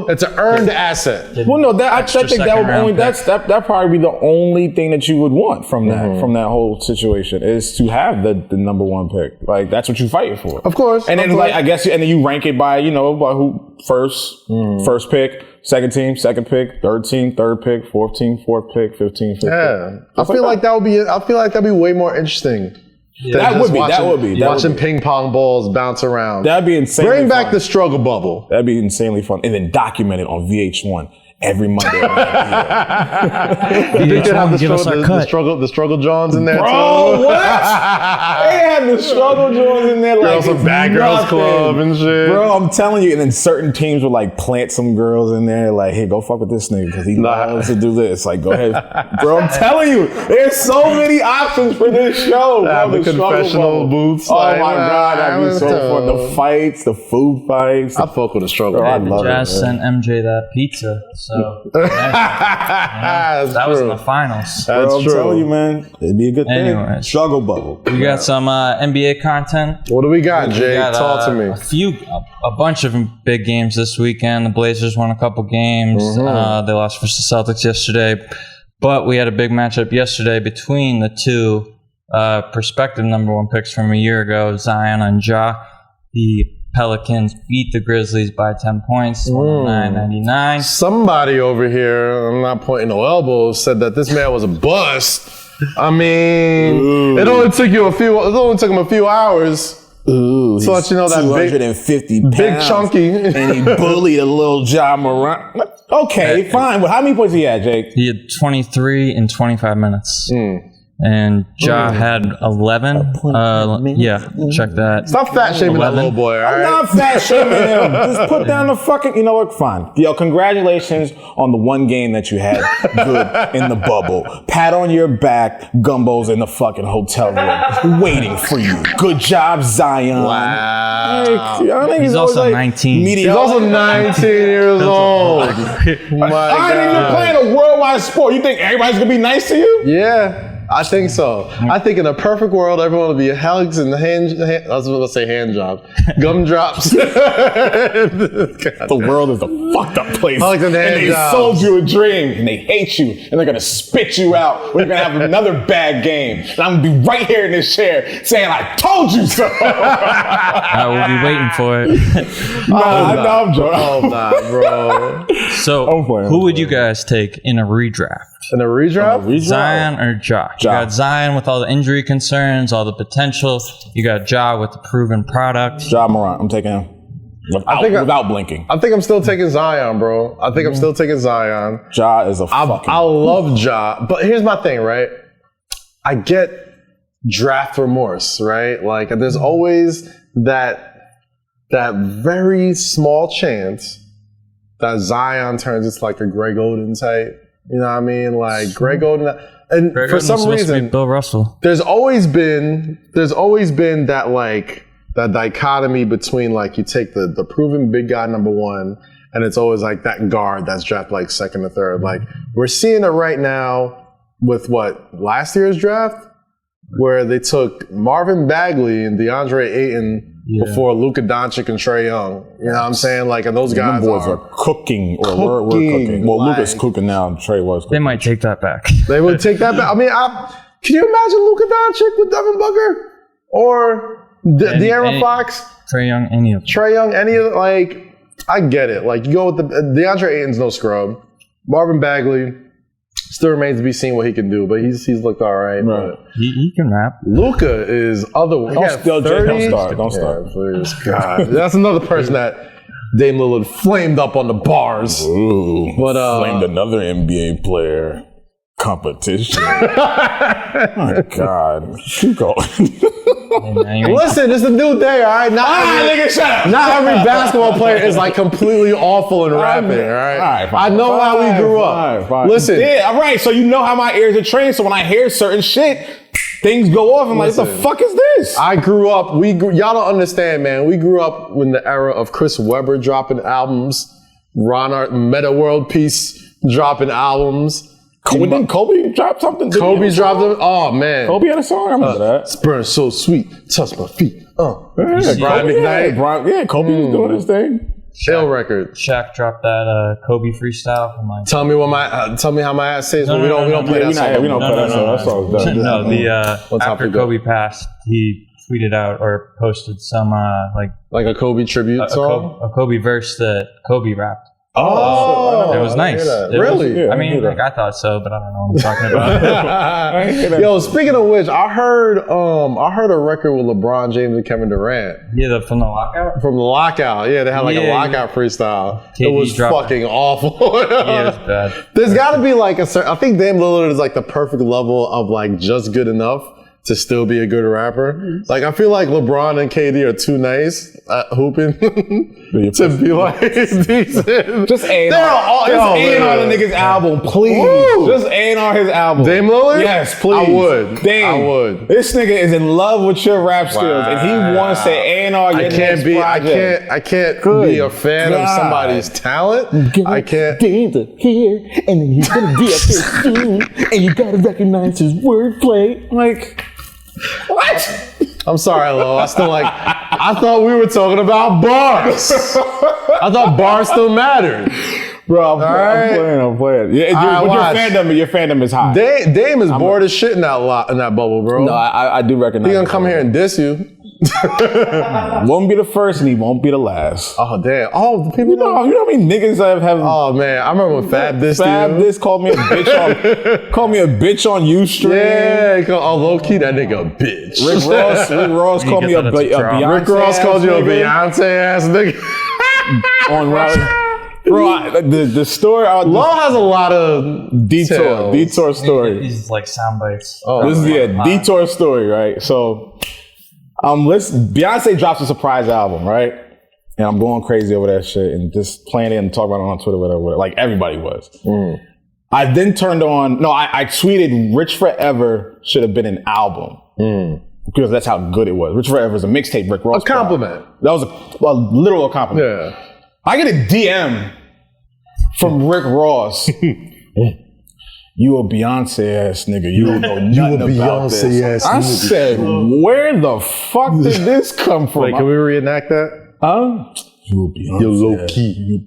It's an earned asset. Well, no, I think that would only that probably be the only thing that you would want from that whole situation is to have the number 1 pick. Like that's what you're fighting for, of course. And then I guess, and then you rank it by by who first pick, second team, second pick, third team, third pick, fourth team, fourth pick, 15th pick. Yeah, I feel like that'd be way more interesting. Yeah. That would be. Watching ping pong balls bounce around. That'd be insane. Bring back the struggle bubble. That'd be insanely fun. And then document it on VH1 every Monday. You think they'd have the struggle Johns in there too? Bro, what? They had the struggle Johns in there like some Bad Girls Club and shit. Bro, I'm telling you. And then certain teams would like plant some girls in there like, hey, go fuck with this nigga because he loves to do this. Like, go ahead. Bro, I'm telling you. There's so many options for this show. The confessional booths. Oh my God. That'd be so fun. The fights, the food fights. I fuck with the struggle. Bro, I love Jazz sent MJ that pizza. So that was in the finals. That's true. I'm telling you, man, it'd be a good thing. Anyways, struggle bubble. We got some NBA content. What do we got, Jay? Talk to me. A bunch of big games this weekend. The Blazers won a couple games. They lost versus the Celtics yesterday, but we had a big matchup yesterday between the two prospective number 1 picks from a year ago, Zion and Ja. The Pelicans beat the Grizzlies by 10 points, 109-99. Somebody over here, I'm not pointing no elbows, said that this man was a bust. I mean, it only took him a few hours. Ooh, so let you know that 250 pounds, big chunky, and he bullied a little Ja Morant. Okay, fine. Well, how many points he had, Jake? He had 23 in 25 minutes. And Ja had 11. Check that. Stop fat shaming that little boy, all right? I'm not fat shaming him. Just put down the fucking, you know what, fine. Yo, congratulations on the 1 game that you had good in the bubble. Pat on your back, Gumbo's in the fucking hotel room waiting for you. Good job, Zion. Wow. He's also 19. He's also 19 years old. I ain't even playing a worldwide sport. You think everybody's gonna be nice to you? Yeah. I think so. I think in a perfect world, everyone would be hugs and hand I was going to say hand job. Gum drops. The world is a fucked up place. Hugs and hand jobs. Sold you a dream and they hate you and they're going to spit you out. We're going to have another bad game. And I'm going to be right here in this chair saying, I told you so. I will be waiting for it. I'm joking. Oh, nah, bro. So, who would you guys take in a redraft? In a redraft? Zion or Ja? You got Zion with all the injury concerns, all the potential. You got Ja with the proven product. Ja Morant, I'm taking him. Without blinking. I think I'm still taking Zion, bro. I think I'm still taking Zion. Ja is I love Ja. But here's my thing, right? I get draft remorse, right? Like, there's always that very small chance that Zion turns into like a Greg Oden type. You know what I mean? Like Greg Oden, and for some reason, Bill Russell. There's always been that like that dichotomy between like you take the proven big guy number 1, and it's always like that guard that's drafted like second or third. Like we're seeing it right now with last year's draft, where they took Marvin Bagley and DeAndre Ayton before Luka Doncic and Trae Young. You know what I'm saying? Like, and those guys boys are cooking, or we're cooking. Well, like, Luka's cooking now, and Trae was cooking. They might take that back. They would take that back. I mean, can you imagine Luka Doncic with Devin Booker? Or De'Aaron Fox, Trae Young, any of them. Trae Young, any of like, I get it. Like you go with the DeAndre Ayton's no scrub. Marvin Bagley still remains to be seen what he can do, but he's looked all right. But He can rap. Luka is other. Don't start. Please, God, that's another person that Dame Lillard flamed up on the bars. Ooh, but flamed another NBA player. Competition. My God. Keep going. Listen, it's a new day, all right? Not every basketball player is like completely awful in rapping, all right? I know how we grew up. Listen. Yeah, all right. So you know how my ears are trained. So when I hear certain shit, things go off. I'm like, what the fuck is this? I grew up, y'all don't understand, man. We grew up in the era of Chris Webber dropping albums, Ron Art, Meta World Peace dropping albums. Didn't Kobe drop something? Kobe dropped them. Oh man, Kobe had a song. I remember that. It's burn so sweet, touch my feet. Brian McKnight. Kobe was doing his thing. Shell record. Shaq dropped that Kobe freestyle. From like, tell me how my ass says. We don't play that song. We don't play that song. That song's done. No, after Kobe passed, he tweeted out or posted some like a Kobe tribute song, a Kobe verse that Kobe rapped. Oh, it was nice. Really? I thought so, but I don't know what I'm talking about. Yo, speaking of which, I heard a record with LeBron James and Kevin Durant. Yeah, from the lockout. From the lockout, yeah, they had like a lockout freestyle. KD it was fucking awful. Yeah, it was bad. There's got to be like a certain. I think Dame Lillard is like the perfect level of like just good enough to still be a good rapper. Like, I feel like LeBron and KD are too nice at hooping to be like decent. Just A&R the nigga's album, please. Woo! Just A&R his album. Dame Lillard? Yes, please. I would. Dame, I would. This nigga is in love with your rap skills, and he wants to A&R your next project. I can't be a fan of somebody's talent. I can't. Dame's here, and then he's gonna be up there soon, and you gotta recognize his wordplay. Like, what? I'm sorry, Lo. I thought we were talking about bars. I thought bars still mattered. Bro, I'm playing. Yeah, your fandom is high. Dame is bored as shit in that bubble, bro. No, I do recognize. He gonna come here and diss you. Won't be the first and he won't be the last. Oh damn! Oh, the people you know how many niggas have. Oh man, I remember when Fab dissed called me a bitch on Ustream. Yeah, low key that nigga a bitch. Rick Ross called me a Beyonce. Rick Ross called you a Beyonce ass nigga. On Raleigh. Bro, the story. Law has a lot of detour story. These like sound bites. Oh, this is detour story, right? So. Beyonce drops a surprise album, right? And I'm going crazy over that shit and just playing it and talking about it on Twitter, whatever. Like everybody was. I then turned on. I tweeted "Rich Forever" should have been an album because that's how good it was. "Rich Forever" is a mixtape. Rick Ross. A compliment. That was a literal compliment. Yeah. I get a DM from Rick Ross. You a Beyonce ass nigga. You don't know nothing about this. I said, where the fuck did this come from? Wait, can we reenact that? Huh? You a Beyonce. You're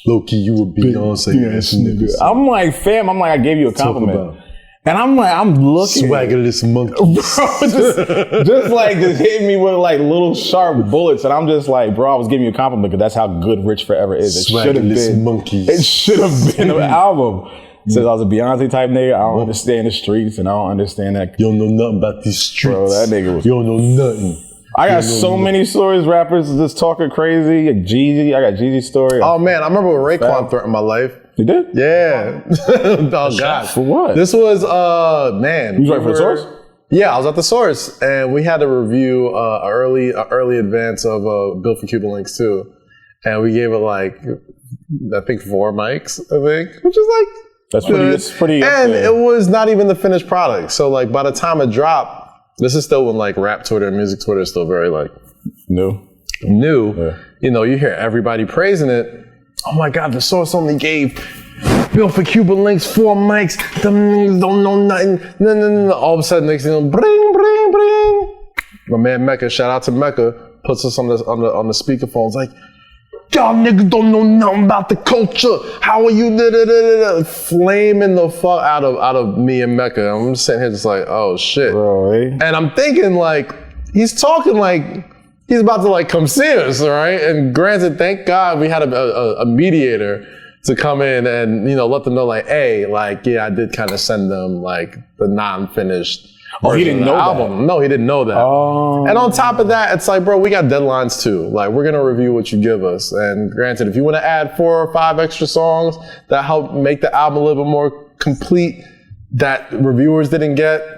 low-key, you a Beyonce ass nigga. I'm like, fam, I gave you a compliment. And I'm looking. Swagger this monkey. Bro, just hitting me with like little sharp bullets. And I'm just like, bro, I was giving you a compliment because that's how good Rich Forever is. It should have been. Monkeys. It should have been an album. Since I was a Beyonce type nigga, I don't understand the streets and I don't understand that. You don't know nothing about these streets. Bro, that nigga was. You don't know nothing. I got so many stories, rappers just talking crazy. Jeezy, I got Jeezy's story. Oh man, I remember when Raekwon threatened my life. You did? Yeah. Oh god. For what? This was man. You was right for the Source? Yeah, I was at the Source, and we had to review an early advance of Built for Cuban Links too, and we gave it like I think 4 mics, which is like. That's pretty. And it was not even the finished product. So like by the time it dropped, this is still when like rap Twitter and music Twitter is still very like new. Yeah. You know, you hear everybody praising it. Oh my God, the Source only gave Built for Cuban Links 4 mics. Them niggas don't know nothing. No. All of a sudden, next thing, bring. My man Mecca, shout out to Mecca, puts us on the speakerphones like. Y'all niggas don't know nothing about the culture. How are you? Flaming the fuck out of me and Mecca. I'm just sitting here just like, oh shit. Bro, And I'm thinking like, he's talking like he's about to like come see us, right? And granted, thank God we had a mediator to come in and, you know, let them know like, hey, like, yeah, I did kind of send them like the non-finished he didn't know album. that? No, he didn't know that. Oh. And on top of that, it's like, bro, we got deadlines too. Like, we're going to review what you give us. And granted, if you want to add 4 or 5 extra songs that help make the album a little bit more complete that reviewers didn't get,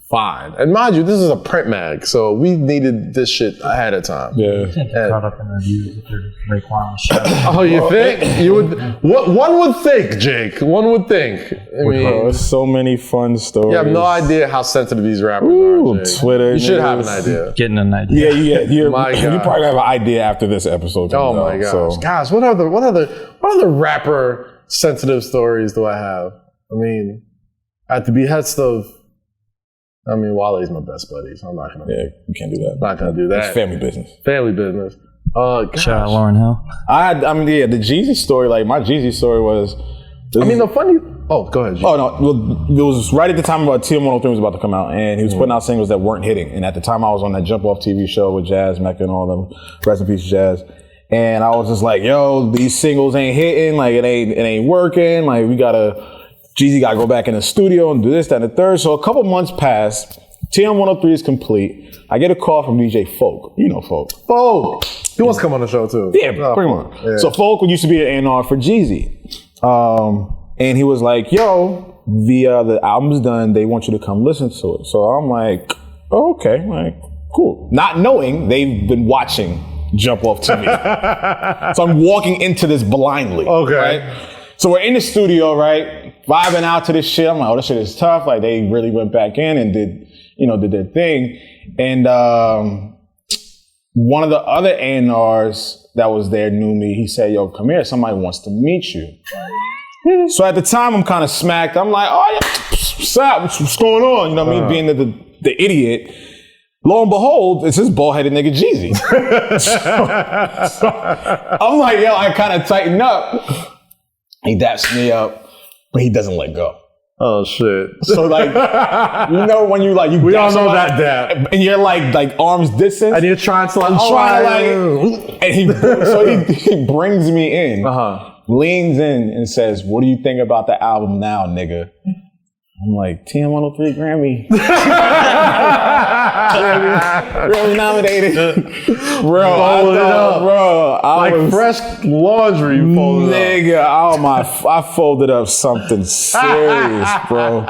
fine. And mind you, this is a print mag, so we needed this shit ahead of time. Yeah. Caught up in reviews if there's Raekwon shit. Oh, you think? You would? What one would think, Jake? One would think. I mean, there's so many fun stories. You have no idea how sensitive these rappers are, Jake. Twitter. You should have an idea. Getting an idea. Yeah. You My God. probably have an idea after this episode. Oh my gosh. So. Gosh, what other rapper sensitive stories do I have? I mean, at the behest of, Wale's my best buddy, so I'm not gonna. Yeah, you can't do that. Not gonna do that. It's family business. Family business. Shout out Lauryn Hill. The Jeezy story, like my Jeezy story was. the funny. Oh, go ahead. Jeezy. Oh no, well, it was right at the time about TM103 was about to come out, and he was putting out singles that weren't hitting. And at the time, I was on that Jump Off TV show with Jazz Mecca and all them. Rest in peace, Jazz. And I was just like, yo, these singles ain't hitting. Like it ain't working. Like Jeezy got to go back in the studio and do this, that, and the third. So a couple months passed. TM103 is complete. I get a call from DJ Folk. You know Folk. Folk. He wants to come on the show too. Yeah, pretty much. Yeah. So Folk used to be an A&R for Jeezy. And he was like, yo, the album's done. They want you to come listen to it. So I'm like, oh, okay. Like, cool. Not knowing they've been watching Jump Off TV. So I'm walking into this blindly. Okay. Right? So we're in the studio, right? Vibing out to this shit. I'm like, oh, this shit is tough. Like they really went back in and did their thing. And one of the other A&Rs that was there knew me. He said, yo, come here. Somebody wants to meet you. So at the time, I'm kind of smacked. I'm like, oh, yeah, what's up? What's going on? You know what I mean? Being the idiot. Lo and behold, it's this bald-headed nigga Jeezy. so I'm like, yo, I kind of tighten up. He daps me up, but he doesn't let go. Oh shit! So like, you know when you we all know that dap, and you're like arms distance, and you're trying to and he brings me in, leans in and says, "What do you think about the album now, nigga?" I'm like, TM103 Grammy. Grammy nominated. Bro, I was fresh laundry folded nigga, I folded up something serious, bro.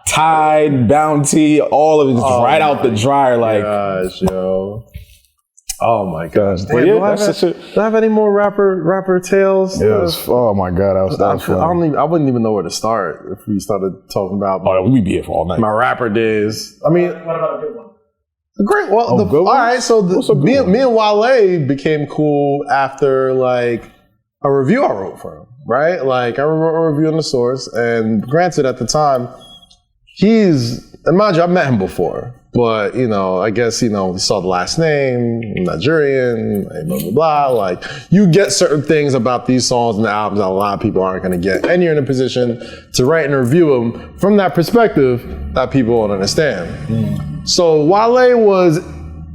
Tide, Bounty, all of it just right out the dryer. Like, gosh, yo. Oh my gosh. Damn, do I have any more rapper tales? Yes. Oh my God. I wouldn't even know where to start if we started talking about we'd be here for all night. My rapper days. I mean, what about a good one? Great. Well, all right. So me and Wale became cool after like a review I wrote for him, right? Like I wrote a review on The Source, and granted at the time, and mind you, I've met him before. But, I guess, we saw the last name, Nigerian, blah, blah, blah. Like, you get certain things about these songs and the albums that a lot of people aren't going to get. And you're in a position to write and review them from that perspective that people won't understand. So, Wale was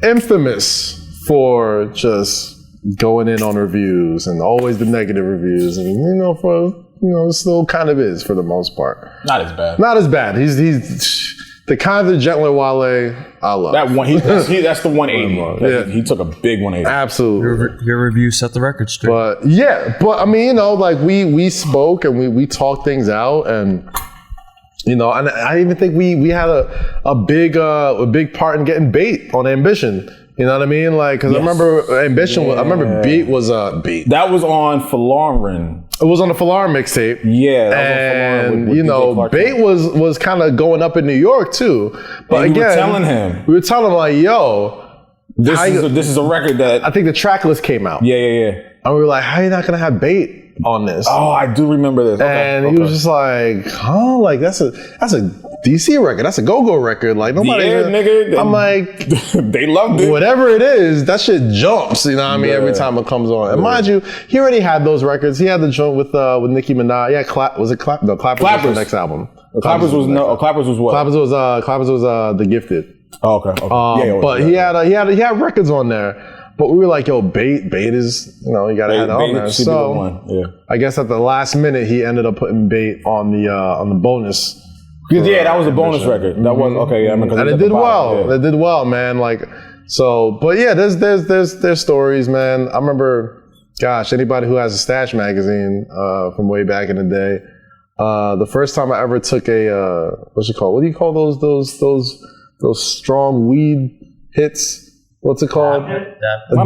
infamous for just going in on reviews and always the negative reviews. And, still kind of is for the most part. Not as bad. Not as bad. He's the kind of the gentler Wale I love. That one, that's the 180. Yeah. He took a big 180. Absolutely. Your review set the record straight. But I mean, like we spoke and we talked things out, and and I even think we had a big part in getting Bait on Ambition. You know what I mean? Like, because I remember Ambition. I remember Beat was Beat. That was on Falarin. It was on the Falarin mixtape. Yeah, that was on Falarin with Bait was kind of going up in New York too. But and again, we were telling him like, yo, this is a record that I think the track list came out. Yeah. And we were like, how are you not gonna have Bait on this? Oh, I do remember this. And he was just like, huh? Like that's a DC record. That's a go-go record. Like nobody. Nigga. I'm like, they loved it. Whatever it is, that shit jumps. You know what I mean? Every time it comes on. And mind you, he already had those records. He had the joint with Nicki Minaj. Yeah, was it Clap? No, Clappers was the next album. Clappers was what? Clappers was The Gifted. Oh, okay. But he had records on there. But we were like, yo, bait is, you gotta have that on there. So I guess at the last minute he ended up putting bait on the bonus. That was a bonus record. That was okay. And it did well. Yeah. It did well, man. But yeah, there's stories, man. I remember, gosh, anybody who has a Stash magazine from way back in the day. The first time I ever took a what's it called? What do you call those strong weed hits? What's it called? A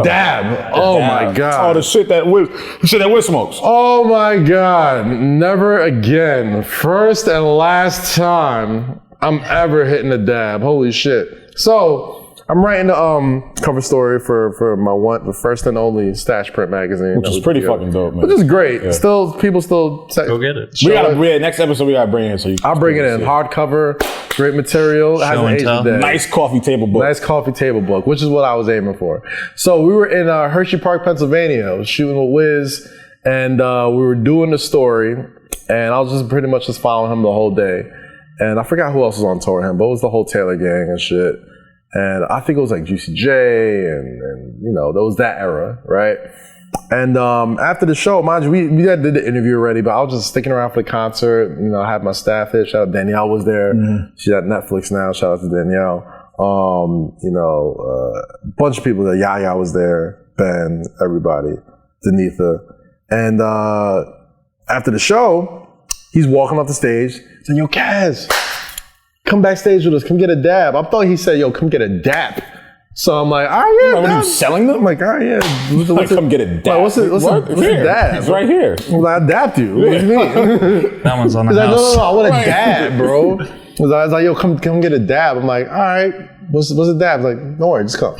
dab. Oh my God. Oh, the shit that Wiz smokes. Oh my God. Never again. First and last time I'm ever hitting a dab. Holy shit. So I'm writing the cover story for the first and only Stash Print magazine. Which is pretty fucking dope, man. Which is great. Yeah. People still go get it. Next episode we gotta bring it in I'll bring it in. Hardcover, great material. It has an Asian day. Nice coffee table book. Which is what I was aiming for. So we were in Hershey Park, Pennsylvania. I was shooting with Wiz, and we were doing the story, and I was just pretty much just following him the whole day. And I forgot who else was on tour with him, but it was the whole Taylor gang and shit. And I think it was like Juicy J and there was that era, right? And after the show, mind you, we did the interview already, but I was just sticking around for the concert. I had my staff there. Shout out Danielle was there. Mm-hmm. She's at Netflix now. Shout out to Danielle. A bunch of people there. Yaya was there. Ben, everybody. Denitha. And after the show, he's walking off the stage saying, yo, Kaz, come backstage with us. Come get a dab. I thought he said, yo, come get a dap. So I'm like, all right, yeah. What are you selling them? I'm like, all right, yeah. Come get a dab. What's a dab? It's right here. Well, I dapped you. What do you mean? That one's on the house. Like, no, I want a dab, bro. I was like, yo, come get a dab. I'm like, all right, what's a dab? He's like, don't worry, just come.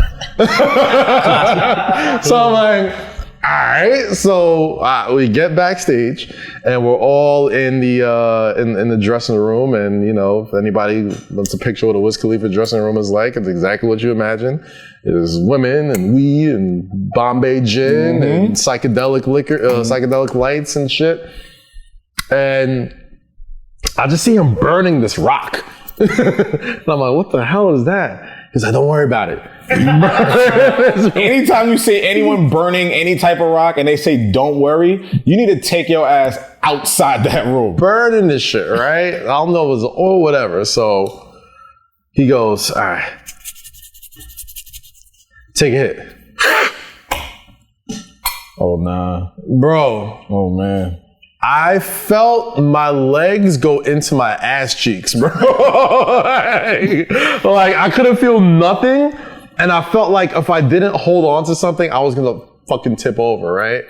So I'm like, all right. So we get backstage, and we're all in the dressing room. And if anybody wants a picture of what a Wiz Khalifa dressing room is like, it's exactly what you imagine. There's women and weed and Bombay gin and psychedelic liquor, psychedelic lights and shit. And I just see him burning this rock. And I'm like, what the hell is that? He's like, don't worry about it. Anytime you see anyone burning any type of rock and they say don't worry, you need to take your ass outside that room. Burning this shit, right? I don't know if it was or whatever. So he goes, all right, take a hit. Oh, nah. Bro. Oh, man. I felt my legs go into my ass cheeks, bro. like I couldn't feel nothing. And I felt like if I didn't hold on to something, I was gonna fucking tip over, right?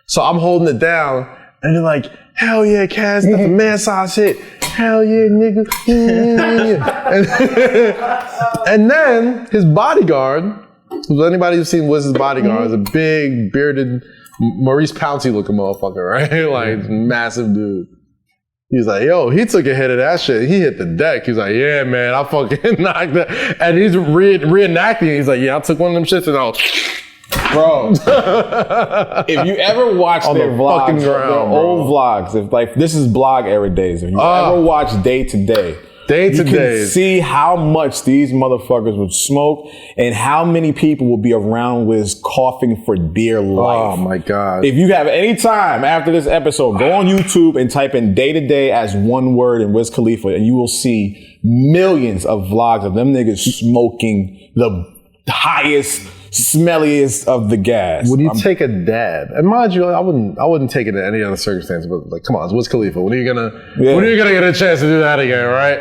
So I'm holding it down, and they're like, hell yeah, Kaz, that's a man size hit. Hell yeah, nigga. And then his bodyguard, anybody who's seen Wiz's bodyguard, is a big, bearded, Maurice Pouncey looking motherfucker, right? Like, massive dude. He's like, yo, he took a hit of that shit. He hit the deck. He's like, yeah, man, I fucking knocked that. And he's reenacting. He's like, yeah, I took one of them shits and I was... Bro, if you ever watch their vlogs, their old vlogs, if this is blog era days, if you ever watch Day to Day, you can see how much these motherfuckers would smoke and how many people will be around Wiz coughing for dear life. Oh my God. If you have any time after this episode, go on YouTube and type in Day to Day as one word in Wiz Khalifa and you will see millions of vlogs of them niggas smoking the highest, smelliest of the gas. When you take a dab, and mind you, I wouldn't take it in any other circumstance, but like, come on, it's Wiz Khalifa. When are you gonna get a chance to do that again, right?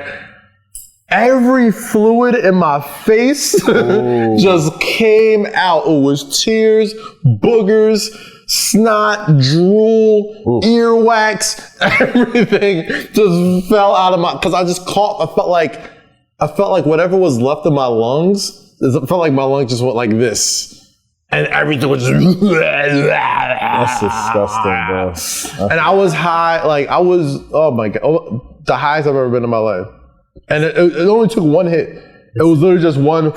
Every fluid in my face just came out. It was tears, boogers, snot, drool, earwax, everything just fell out of my, because I just coughed. I felt like whatever was left of my lungs, it felt like my lungs just went like this. And everything was just... That's disgusting, bro. And I was high, oh my God, the highest I've ever been in my life. And it only took one hit. It was literally just one...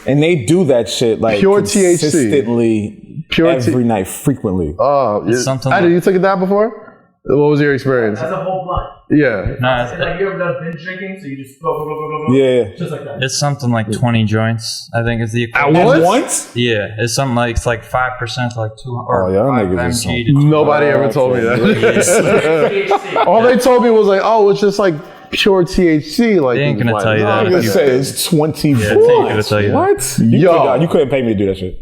And they do that shit like pure consistently, THC. Every night, frequently. Oh, you took a dab before? What was your experience? That's a whole blunt. Yeah. Nah, Like you ever done binge drinking? So you just go. Yeah. Just like that. it's something like 20 joints. I think is the At equivalent. once? Yeah, it's something like 5% to like 2 or Oh, y'all 5 niggas is mg to Nobody ever told me that. THC. All they told me was like, oh, it's just like pure THC. Like, They ain't gonna tell you that. I'm gonna say it's 20 they ain't gonna tell you that. What? You couldn't pay me to do that shit.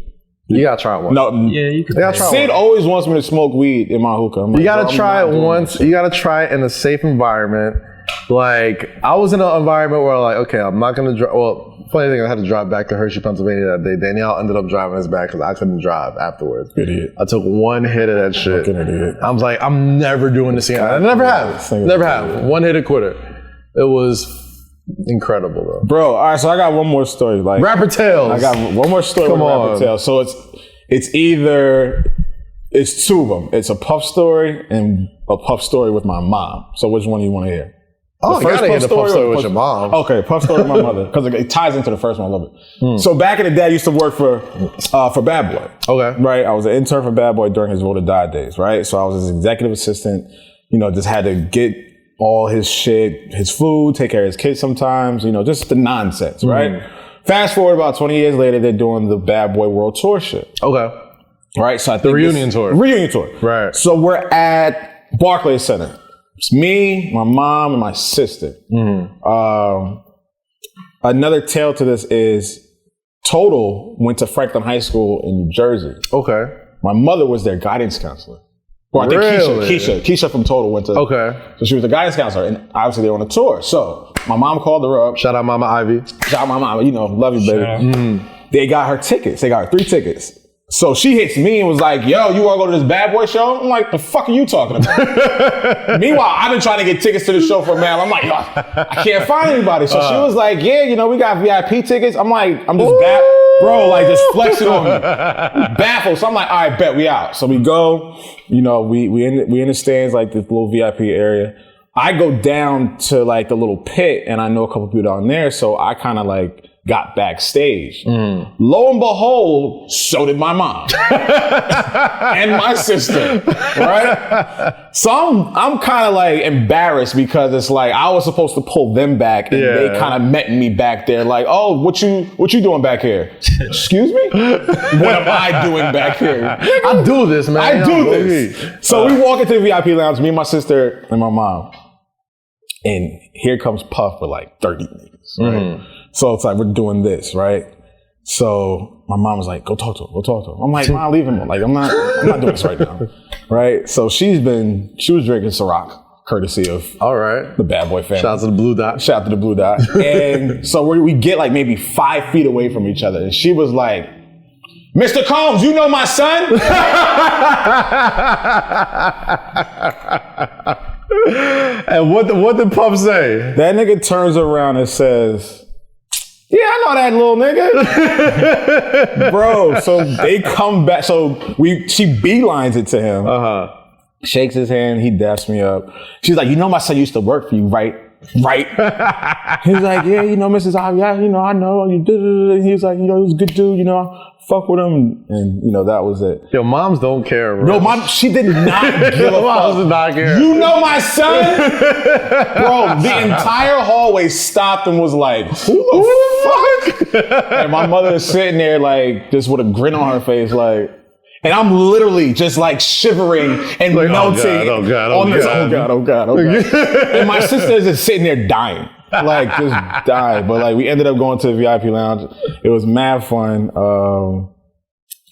You gotta try it once. No. Yeah, you could. You gotta try it Sid once. always wants me to smoke weed in my hookah. I'm like, You gotta bro, I'm try not it doing once. that shit. You gotta try it in a safe environment. Like, I was in an environment where like, okay, I'm not gonna drive. Well, funny thing, I had to drive back to Hershey, Pennsylvania that day. Danielle ended up driving us back because I couldn't drive afterwards. Idiot. I took one hit of that shit. Fucking idiot. I was like, I'm never doing this again. I never have. Never have. One hit a quitter. It was incredible, though. Bro, all right, so I got one more story. Like Rapper Tales. I got one more story Come with on. Rapper Tales. So it's either it's two of them. It's a Puff story and a Puff story with my mom. So which one do you want to hear? Oh, you gotta hear the Puff story with your mom. Okay, Puff story with my mother because it ties into the first one a little bit. So back in the day, I used to work for Bad Boy. Okay. Right, I was an intern for Bad Boy during his Vote or Die days. Right, so I was his executive assistant. You know, just had to get all his shit, his food, take care of his kids sometimes. You know, just the nonsense. Right. Fast forward about 20 years later, they're doing the Bad Boy World Tour shit. Okay. Right, so I think reunion tour. Reunion tour. Right. So we're at Barclays Center. It's me, my mom, and my sister. Another tale to this is Total went to Franklin High School in New Jersey. Okay. My mother was their guidance counselor. Or I think Really? Keisha from Total went to. Okay. So she was a guidance counselor, and obviously they were on a tour. So my mom called her up. Shout out Mama Ivy. Shout out my mom, you know, love you, baby. They got her tickets. They got her 3 tickets. So she hits me and was like, yo, you want to go to this Bad Boy show? I'm like, the fuck are you talking about? Meanwhile, I've been trying to get tickets to the show for a man. I'm like, yo, I can't find anybody. So she was like, yeah, you know, we got VIP tickets. I'm like, I'm just bro, like just flexing on me. Baffled. So I'm like, all right, bet, we out. So we go, you know, we in the stands, like this little VIP area. I go down to like the little pit and I know a couple people down there. So I kind of like got backstage. Lo and behold, so did my mom and my sister, right? So I'm kind of like embarrassed because it's like I was supposed to pull them back and they kind of met me back there like, oh, what you doing back here? Excuse me? What am I doing back here? I do this, man. I do this. So we walk into the VIP lounge, me and my sister and my mom. And here comes Puff with like 30 niggas, right? So it's like, we're doing this, right? So my mom was like, go talk to him. I'm like, Mom, leave him alone. Like, I'm not doing this right now, right? So she was drinking Ciroc, courtesy of the Bad Boy family. Shout out to the Blue Dot. Shout out to the Blue Dot. And so we get like maybe 5 feet away from each other. And she was like, Mr. Combs, you know my son? And what did Puff say? That nigga turns around and says, yeah, I know that little nigga. Bro, so they come back. So she beelines it to him. Shakes his hand. He daps me up. She's like, you know my son used to work for you, right? Right. He's like, yeah, you know, Mrs. Ivy, yeah, you know, I know. You did. He's like, you know, he's a good dude, you know. Fuck with him, and you know that was it. Yo, moms don't care, bro. No, mom, she did not give a fuck. Moms did not care. You know my son, bro. The entire hallway stopped and was like, "Who the fuck?" And my mother is sitting there like just with a grin on her face, like, and I'm literally just like shivering and like, melting. Oh God. And my sister is just sitting there dying. Like just died, but like we ended up going to the VIP lounge. It was mad fun.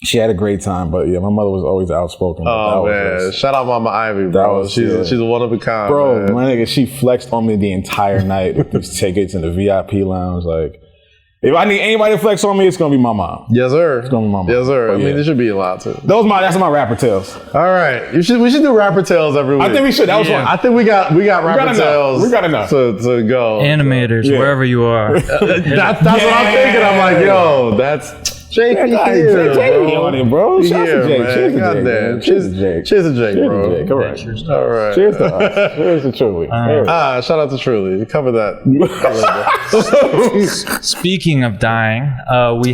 She had a great time, but yeah, my mother was always outspoken. Oh man, shout out Mama Ivy, bro. She's a one of a kind, bro. Man. My nigga, she flexed on me the entire night with these tickets in the VIP lounge. Like, if I need anybody to flex on me, it's gonna be my mom. Yes, sir. It's gonna be my mom. Yes, sir. But I mean, there should be a lot too. That's my rapper tales. All right, we should do rapper tales every week. I think we should. That was fun. I think we got rapper tales. We got enough to go. Animators, wherever you are. That's what I'm thinking. I'm like, yo, that's Jake, bro. Cheers to Jake, bro. Correct. All right. Cheers to us. Cheers to Truly. Shout out to Truly. Cover that. Speaking of dying,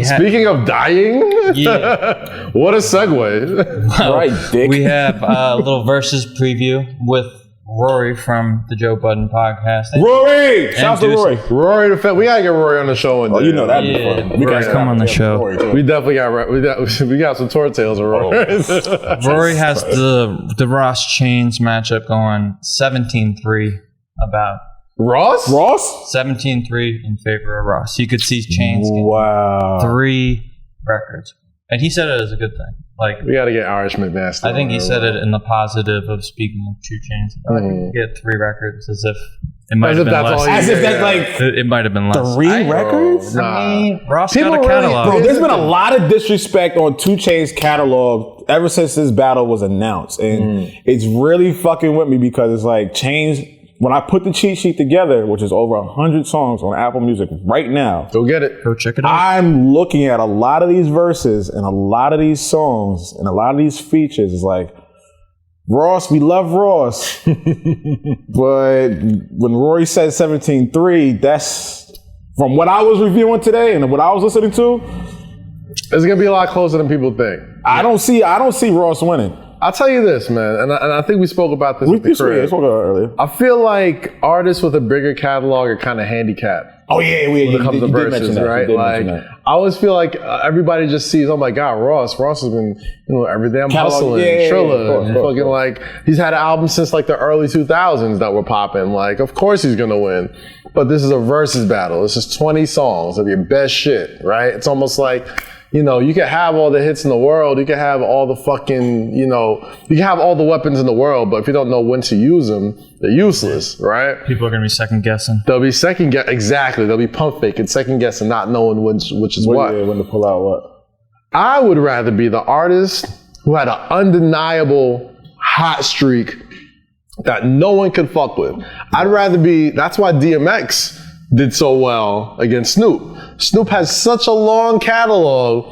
Speaking of dying? Yeah. What a segue. Right, dick. We have a little Verzuz preview with Rory from the Joe Budden podcast. Rory! Shout out to Rory. Rory, we gotta get Rory on the show one day. Oh, you know that Yeah, before. we gotta come on the show. We definitely got some tour tales of Rory. Rory has the Ross Chainz matchup going 17-3 about. Ross? 17-3 in favor of Ross. You could see Chainz Wow. 3 records. And he said it as a good thing. Like, we got to get Irish McNasty. I think he said it in the positive of speaking of 2 Chainz. Like, you get 3 records as if it might have been less. As if that's like it might have been less. 3 records? I mean, Ross People got a catalog. Bro, there's been a lot of disrespect on 2 Chainz catalog ever since this battle was announced. And it's really fucking with me because it's like Chainz, when I put the cheat sheet together, which is over 100 songs on Apple Music right now. Go get it. Go check it out. I'm looking at a lot of these verses and a lot of these songs and a lot of these features. It's like, Ross, we love Ross. But when Rory said 17-3, that's from what I was reviewing today and what I was listening to. It's going to be a lot closer than people think. I don't see Ross winning. I'll tell you this, man, and I think we spoke about this We at the crib. spoke about it earlier. I feel like artists with a bigger catalog are kind of handicapped. Oh yeah, when it comes to verses, right? Like, I always feel like everybody just sees, oh my God, Ross has been, every day I'm hustling, Trilla, fucking like, he's had albums since like the early 2000s that were popping. Like, of course he's gonna win. But this is a versus battle. It's just 20 songs of your best shit, right? It's almost like, you can have all the hits in the world. You can have all the fucking, you can have all the weapons in the world, but if you don't know when to use them, they're useless, right? People are going to be second guessing. They'll be exactly. They'll be pump faking, second guessing, not knowing which is what. Yeah, when to pull out what. I would rather be the artist who had an undeniable hot streak that no one could fuck with. I'd rather be, that's why DMX did so well against Snoop. Snoop has such a long catalog.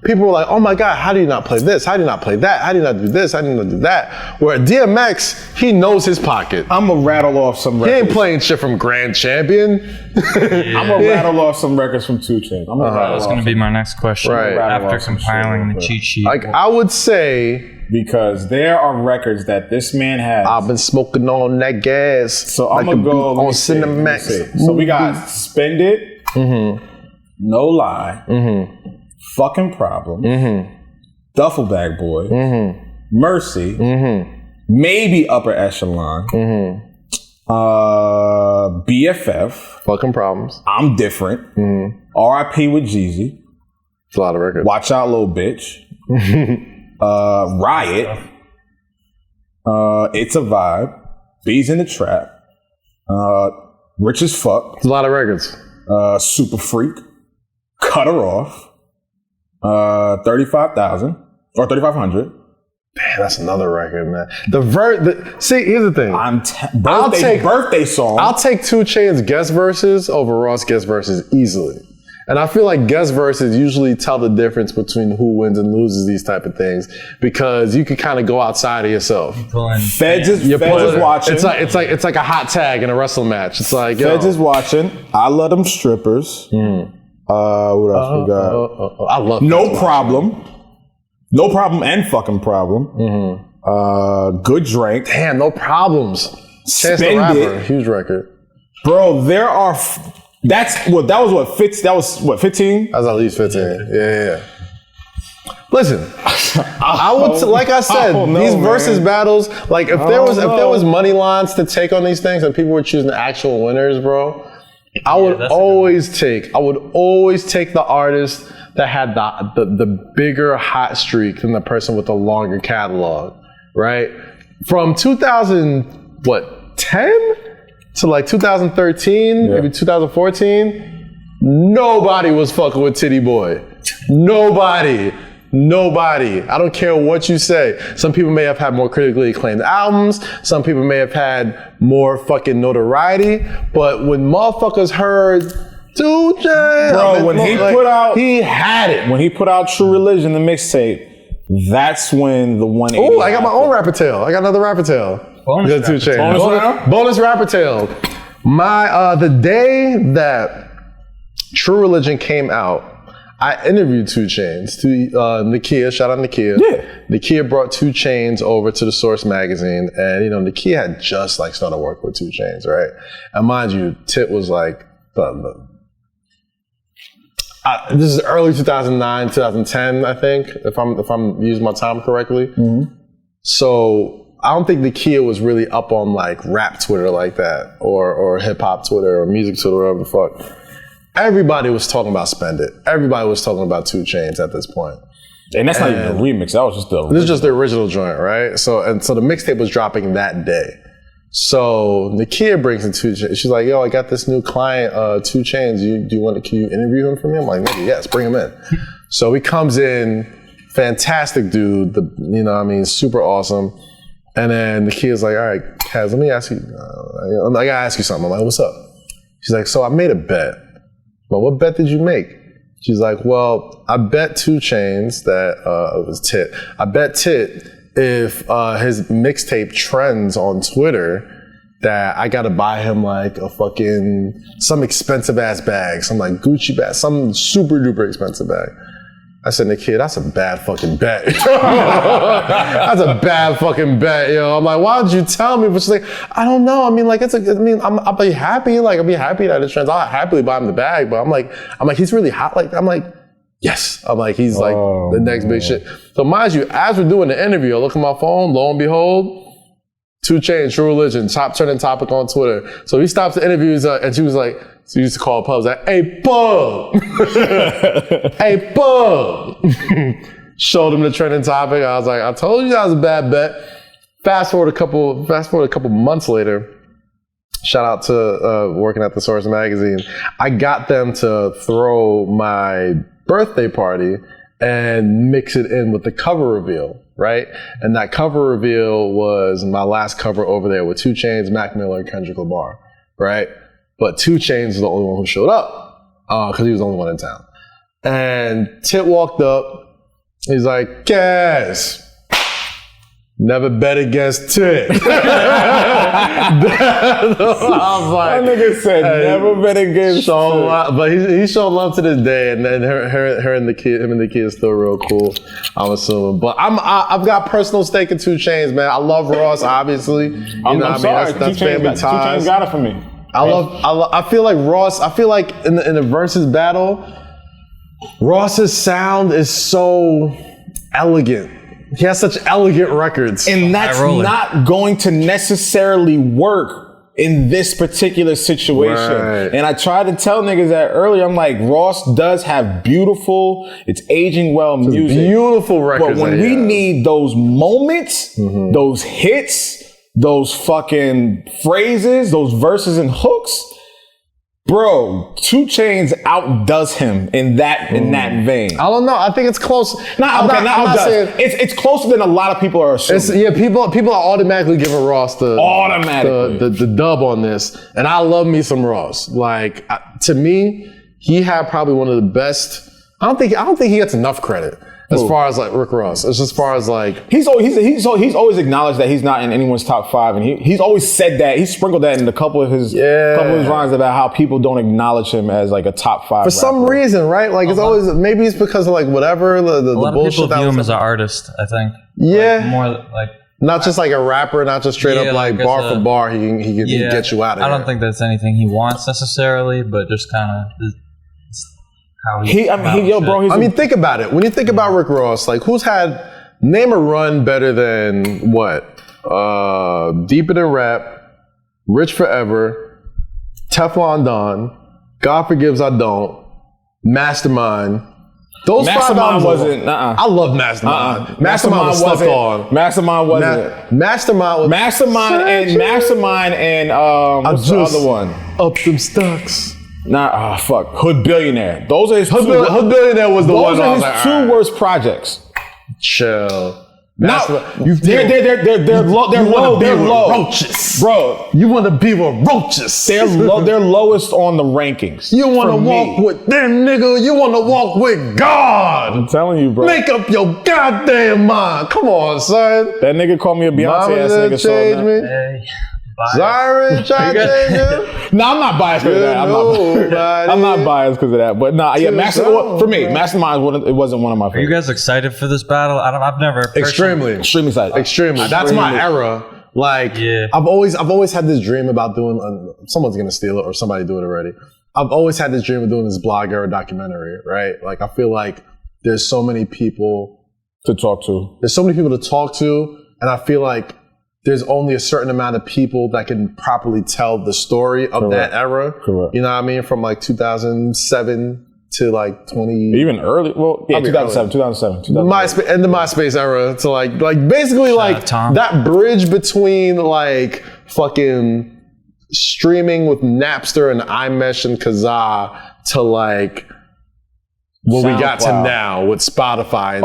People were like, oh my God, how do you not play this? How do you not play that? How do you not do this? How do you not do that? Where DMX, he knows his pocket. I'm going to rattle off some records. He ain't playing shit from Grand Champion. I'm going to rattle off some records from 2 Chainz. That's going to be my next question. Right. After compiling the cheat sheet. Like, I would say, because there are records that this man has. I've been smoking on that gas. So I'm going to go on Cinemax. So we got Spend It, No Lie, Fucking Problem, Duffel Bag Boy, Mercy, maybe Upper Echelon, BFF, Fucking Problems, I'm Different, R.I.P. with Jeezy. It's a lot of records. Watch Out Little Bitch. Riot, It's a Vibe, Bees in the Trap, Rich as Fuck. It's a lot of records. Super Freak, Cut Her Off, 35,000 or 3,500. Damn, that's another record, man. See, here's the thing. Birthday song. I'll take 2 Chainz guest verses over Ross guest verses easily. And I feel like guest verses usually tell the difference between who wins and loses these type of things because you can kind of go outside of yourself. Feds is watching. It's like a hot tag in a wrestling match. It's like Feds is watching. I love them strippers. What else we got? I love No Problem. No Problem and Fucking Problem. Good Drink. Damn, No Problems. Chance the Rapper, huge record. Bro, there are. That was what 15. That was 15. That was at least 15. Yeah. Listen, I would, like I said, these versus battles. Like if there was money lines to take on these things and people were choosing actual winners, bro, I would always take the artist that had the bigger hot streak than the person with the longer catalog, right? From 2010 to like 2013, maybe 2014, nobody was fucking with Titty Boy. Nobody. I don't care what you say. Some people may have had more critically acclaimed albums. Some people may have had more fucking notoriety. But when motherfuckers heard 2 Chainz. Bro, when he had it. When he put out True Religion, the mixtape, that's when the 180. Oh, I got my own rapper tale. I got another rapper tale. Bonus 2 Chainz. Bonus rapper tale. The day that True Religion came out, I interviewed 2 Chainz. Nakia, shout out Nakia. Yeah. Nakia brought 2 Chainz over to the Source magazine, and Nakia had just started working with 2 Chainz, right? And mind you, Tit was this is early 2009, 2010, I think, if I'm using my time correctly. Mm-hmm. So I don't think Nakia was really up on rap Twitter like that, or hip hop Twitter, or music Twitter, whatever the fuck. Everybody was talking about Spend It. Everybody was talking about 2 Chainz at this point. And that's not even a remix. That was just the original. This is just the original joint, right? So the mixtape was dropping that day. So Nakia brings in 2 Chainz. She's like, yo, I got this new client, 2 Chainz. Can you interview him for me? I'm like, nigga, yes, bring him in. So he comes in, fantastic dude, super awesome. And then Nakia's like, all right, Kaz, let me ask you, I gotta ask you something. I'm like, what's up? She's like, so I made a bet. Well, what bet did you make? She's like, well, I bet 2 Chainz that, it was Tit. I bet Tit, if his mixtape trends on Twitter, that I gotta buy him some expensive ass bag, some Gucci bag, some super duper expensive bag. I said, Nakia, that's a bad fucking bet. That's a bad fucking bet, yo. I'm like, why did you tell me? But she's like, I don't know. I'll be happy. I'll be happy that it trends. I'll happily buy him the bag. But I'm like, he's really hot. I'm like, yes. I'm like, he's the next big shit. So mind you, as we're doing the interview, I look at my phone, lo and behold, 2 Chainz, True Religion, top trending topic on Twitter. So he stops the interviews, and she was like, so he used to call Pub, like, hey, Pub! Hey, Pub! Showed him the trending topic. I was like, I told you that was a bad bet. Fast forward a couple months later, shout out to working at the Source magazine. I got them to throw my birthday party and mix it in with the cover reveal, right? And that cover reveal was my last cover over there with 2 Chainz, Mac Miller, and Kendrick Lamar, right? But 2 Chainz was the only one who showed up because he was the only one in town. And Tit walked up. He's like, Kaz, never bet against Tit. I was like, that nigga said, never bet against Tit. But he showed love to this day, and then him and the kid is still real cool, I'm assuming. But I've got personal stake in 2 Chainz, man. I love Ross, obviously. I'm sorry, that's family ties. 2 Chainz got it for me. I feel like Ross, in the Verzuz battle, Ross's sound is so elegant. He has such elegant records. And that's not going to necessarily work in this particular situation. Right. And I tried to tell niggas that earlier. I'm like, Ross does have it's aging well music. Beautiful records. But when we need those moments, those hits, those fucking phrases, those verses and hooks, bro, 2 Chainz outdoes him in that vein. I don't know. I think it's close. It's closer than a lot of people are assuming. People are automatically giving Ross the dub on this, and I love me some Ross. To me, he had probably one of the best. I don't think he gets enough credit. As far as Rick Ross, it's as far as he's always acknowledged that he's not in anyone's top 5, and he's always said that. He sprinkled that in a couple of his rhymes about how people don't acknowledge him as a top 5 for rapper. Some reason, right? It's always, maybe it's because of whatever the lot bullshit. Of people view him as an artist, I think. Yeah, more not just a rapper, not just straight up bar for bar. He can get you out of here. I don't think that's anything he wants necessarily, but just kind of. Think about it. When you think about Rick Ross, who's name a run better than what? Deeper Than Rap, Rich Forever, Teflon Don, God Forgives I Don't, Mastermind. Those Mastermind 5 wasn't. I love Mastermind. Mastermind was stuck on. Mastermind wasn't. Mastermind and what's the other one? Up Them Stocks. Hood Billionaire. Those are his Hood Billionaire was the one. Those are his 2 worst projects. Chill. They're low. Roaches. Bro. You want to be with roaches. They're lowest on the rankings. You want to walk with them, nigga. You want to walk with God. I'm telling you, bro. Make up your goddamn mind. Come on, son. That nigga called me a Beyonce ass nigga. Change me. Hey. Zyron trying to change him? No, I'm not biased because of that. I'm not biased because of that. But nah, yeah, for me, Mastermind, it wasn't one of my favorites. Are you guys excited for this battle? I've never extremely excited. Extremely. That's my era. Like, I've always had this dream about doing. Someone's gonna steal it or somebody do it already. I've always had this dream of doing this blog era documentary, right? Like, I feel like there's so many people to talk to. There's so many people to talk to, and I feel like there's only a certain amount of people that can properly tell the story of that era. Correct. You know what I mean? From like 2007 to like 20... Even early? Well, yeah, 2007. MySpace, and the MySpace era to like basically like that bridge between like fucking streaming with Napster and iMesh and Kazaa to like what we got to now with Spotify.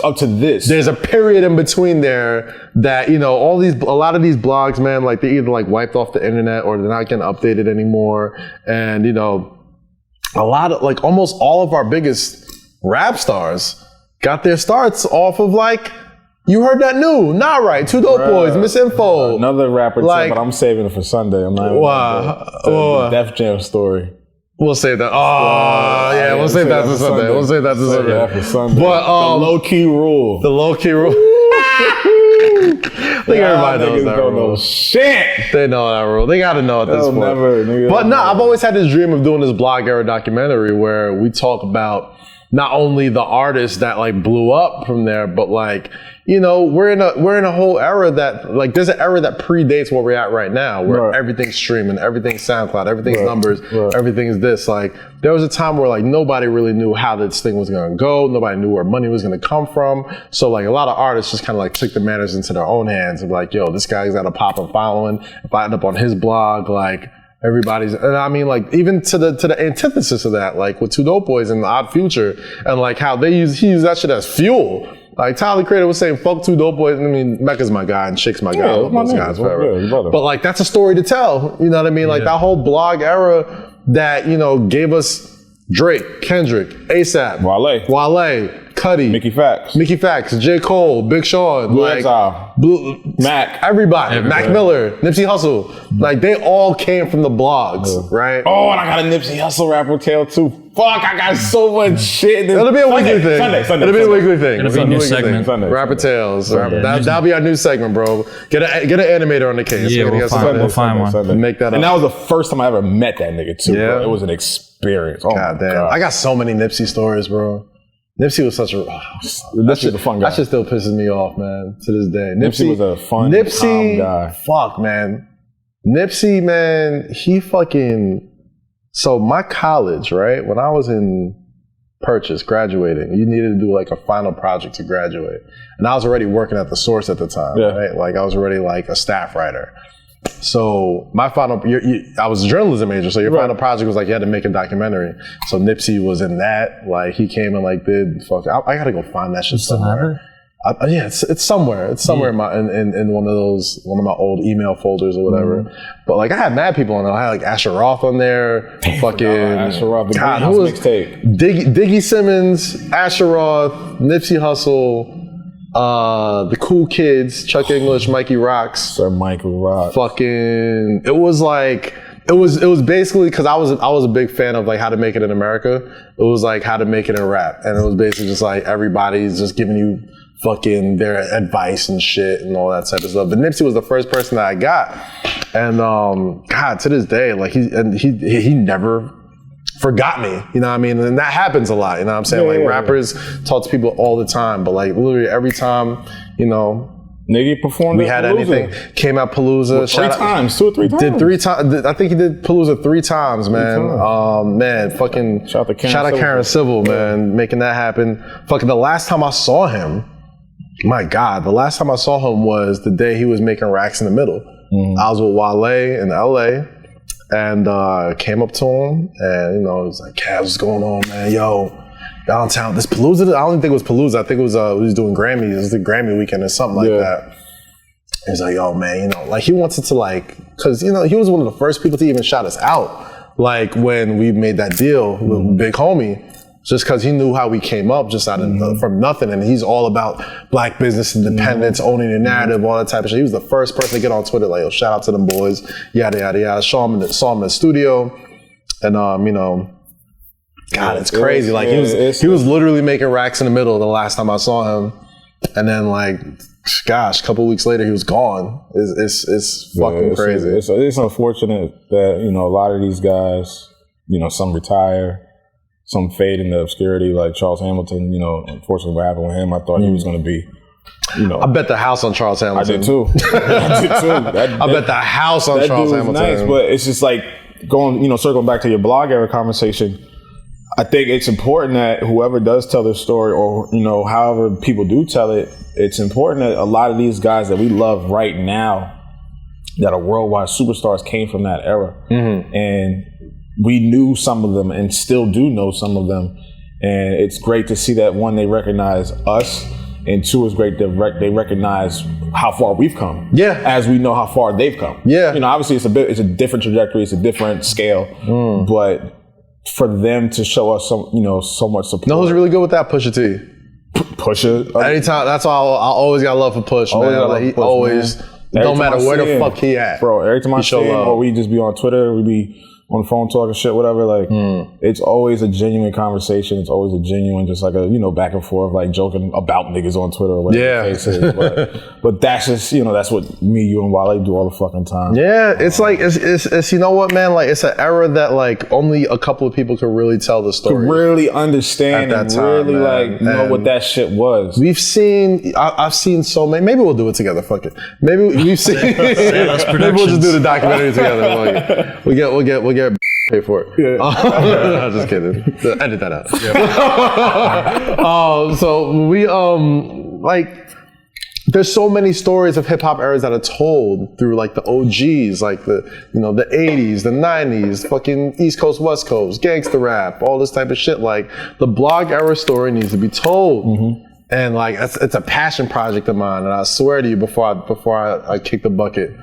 Up to this. There's a period in between there that, you know, a lot of these blogs, man, like they either like wiped off the internet or they're not getting updated anymore. And, you know, a lot of like almost all of our biggest rap stars got their starts off of like, you heard that new, not right, Two Dope Boys, Misinfo. Another rapper, like, but I'm saving it for Sunday. I'm not the Def Jam story. We'll say that. Oh, yeah, we'll say that to Sunday. We'll say that to Sunday. But the low-key rule. The low-key rule. I think everybody knows that rule. Shit. They know that rule. They got to know at this point. But no, I've always had this dream of doing this blog era documentary where we talk about not only the artists that like blew up from there, but like, you know, we're in a whole era that like there's an era that predates where we're at right now, where everything's streaming, everything's SoundCloud, everything's numbers, everything's this. Like there was a time where like nobody really knew how this thing was gonna go, nobody knew where money was gonna come from. So like a lot of artists just kind of like took the matters into their own hands and like, yo, this guy's got a pop and following. If I end up on his blog, like everybody's, and I mean, like even to the antithesis of that, like with Two Dope Boys and The Odd Future, and like how he used that shit as fuel. Like Tyler Creator was saying, "Fuck Two Dope Boys." I mean, Mecca's my guy and Chick's my guy. I love those guys forever. But like that's a story to tell. You know what I mean? Like that whole blog era that, you know, gave us Drake, Kendrick, ASAP, Wale, Cudi, Mickey Fax, J. Cole, Big Sean, Blue Exile, Mac, everybody, Mac Miller, Nipsey Hussle. Like they all came from the blogs, right? Oh, and I got a Nipsey Hussle rapper tale too. Fuck, I got so much shit. It'll be a weekly thing. Sunday. It'll be a weekly thing. It'll be a new segment. Rapper Tales. That'll be our new segment, bro. Get an animator on the case. Yeah, we'll find one. Make that up. And that was the first time I ever met that nigga too, bro. It was an experience. Oh, God damn. I got so many Nipsey stories, bro. Nipsey was such a... Nipsey's a fun guy. That shit still pisses me off, man, to this day. Nipsey was a fun, calm guy. Fuck, man. Nipsey, man, he fucking... So my college, right, when I was in Purchase, graduating, you needed to do like a final project to graduate. And I was already working at the Source at the time, right? Like I was already like a staff writer. So my final, I was a journalism major, so your final project was like you had to make a documentary. So Nipsey was in that. Like he came and like did fuck. I gotta go find that shit somewhere. Yeah, it's somewhere. It's somewhere in one of my old email folders or whatever. But like I had mad people on there. I had like Asher Roth on there. Fucking Asher Roth, the God, who was mixtape? Diggy Simmons, Asher Roth, Nipsey Hussle. The Cool Kids, Chuck English, Mikey Rocks. Sir Michael Rocks. Fucking, it was like, it was basically, cause I was a big fan of like How to Make It in America. It was like How to Make It in Rap. And it was basically just like everybody's just giving you fucking their advice and shit and all that type of stuff. But Nipsey was the first person that I got. And, God, to this day, like he never forgot me, you know what I mean? And that happens a lot, you know what I'm saying? Rappers talk to people all the time, but like literally every time, you know, nigga performed we had anything, came out Palooza. 2 or 3 times. Did 3 times. I think he did Palooza 3 times, man. Man, fucking shout out Karen Civil, man, making that happen. Fucking the last time I saw him, my God, the last time I saw him was the day he was making Racks in the Middle. I was with Wale in LA. And came up to him and, you know, he was like, Kaz, what's going on, man? Yo, downtown. This Palooza, I don't think it was Palooza. I think it was, he was doing Grammys. It was the Grammy weekend or something like that. He was like, yo, man, you know, like he wants it to like, cause you know, he was one of the first people to even shout us out. Like when we made that deal with Big Homie, just cause he knew how we came up just out of from nothing. And he's all about black business, independence, owning your narrative, all that type of shit. He was the first person to get on Twitter, like, yo, shout out to them boys, yada, yada, yada. Saw him in the studio. And, you know, God, it's crazy. Like he was literally making racks in the middle the last time I saw him. And then like, gosh, a couple weeks later he was gone. It's fucking crazy. It's unfortunate that, you know, a lot of these guys, you know, some retire, some fade into obscurity, like Charles Hamilton. You know, unfortunately what happened with him, I thought he was going to be, you know. I bet the house on Charles Hamilton. I did too. I bet the house on Charles Hamilton. Nice, but it's just like circling back to your blog era conversation. I think it's important that whoever does tell this story, or, you know, however people do tell it, it's important that a lot of these guys that we love right now that are worldwide superstars came from that era. And we knew some of them and still do know some of them. And it's great to see that, one, they recognize us, and two, it's great that they recognize how far we've come. Yeah. As we know how far they've come. Yeah. You know, obviously it's a different trajectory, it's a different scale, but for them to show us so much support. No, who's really good with that? Pusha T. Pusha. Anytime, that's why I always got love for Push, man. Like, he always, don't matter where the fuck he at. Bro, every time I see him, or we just be on Twitter, we be on the phone talking shit, whatever, like, it's always a genuine conversation. It's always a genuine, just like a, you know, back and forth, like joking about niggas on Twitter or whatever the case is. But that's just, you know, that's what me, you, and Wale do all the fucking time. Yeah, it's like, it's you know what, man, like, it's an era that, like, only a couple of people could really tell the story. Could really understand at that time, really, man. Like, know what that shit was. We've seen, I've seen so many, maybe we'll do it together, fuck it. Maybe we've seen, maybe we'll just do the documentary together. Like, we'll get pay for it. Yeah. No, just kidding. Edit that out. Yeah. So we like, there's so many stories of hip hop eras that are told through like the OGs, like the 80s, the 90s, fucking East Coast, West Coast, gangster rap, all this type of shit. Like the blog era story needs to be told. And like it's a passion project of mine, and I swear to you, before I kick the bucket,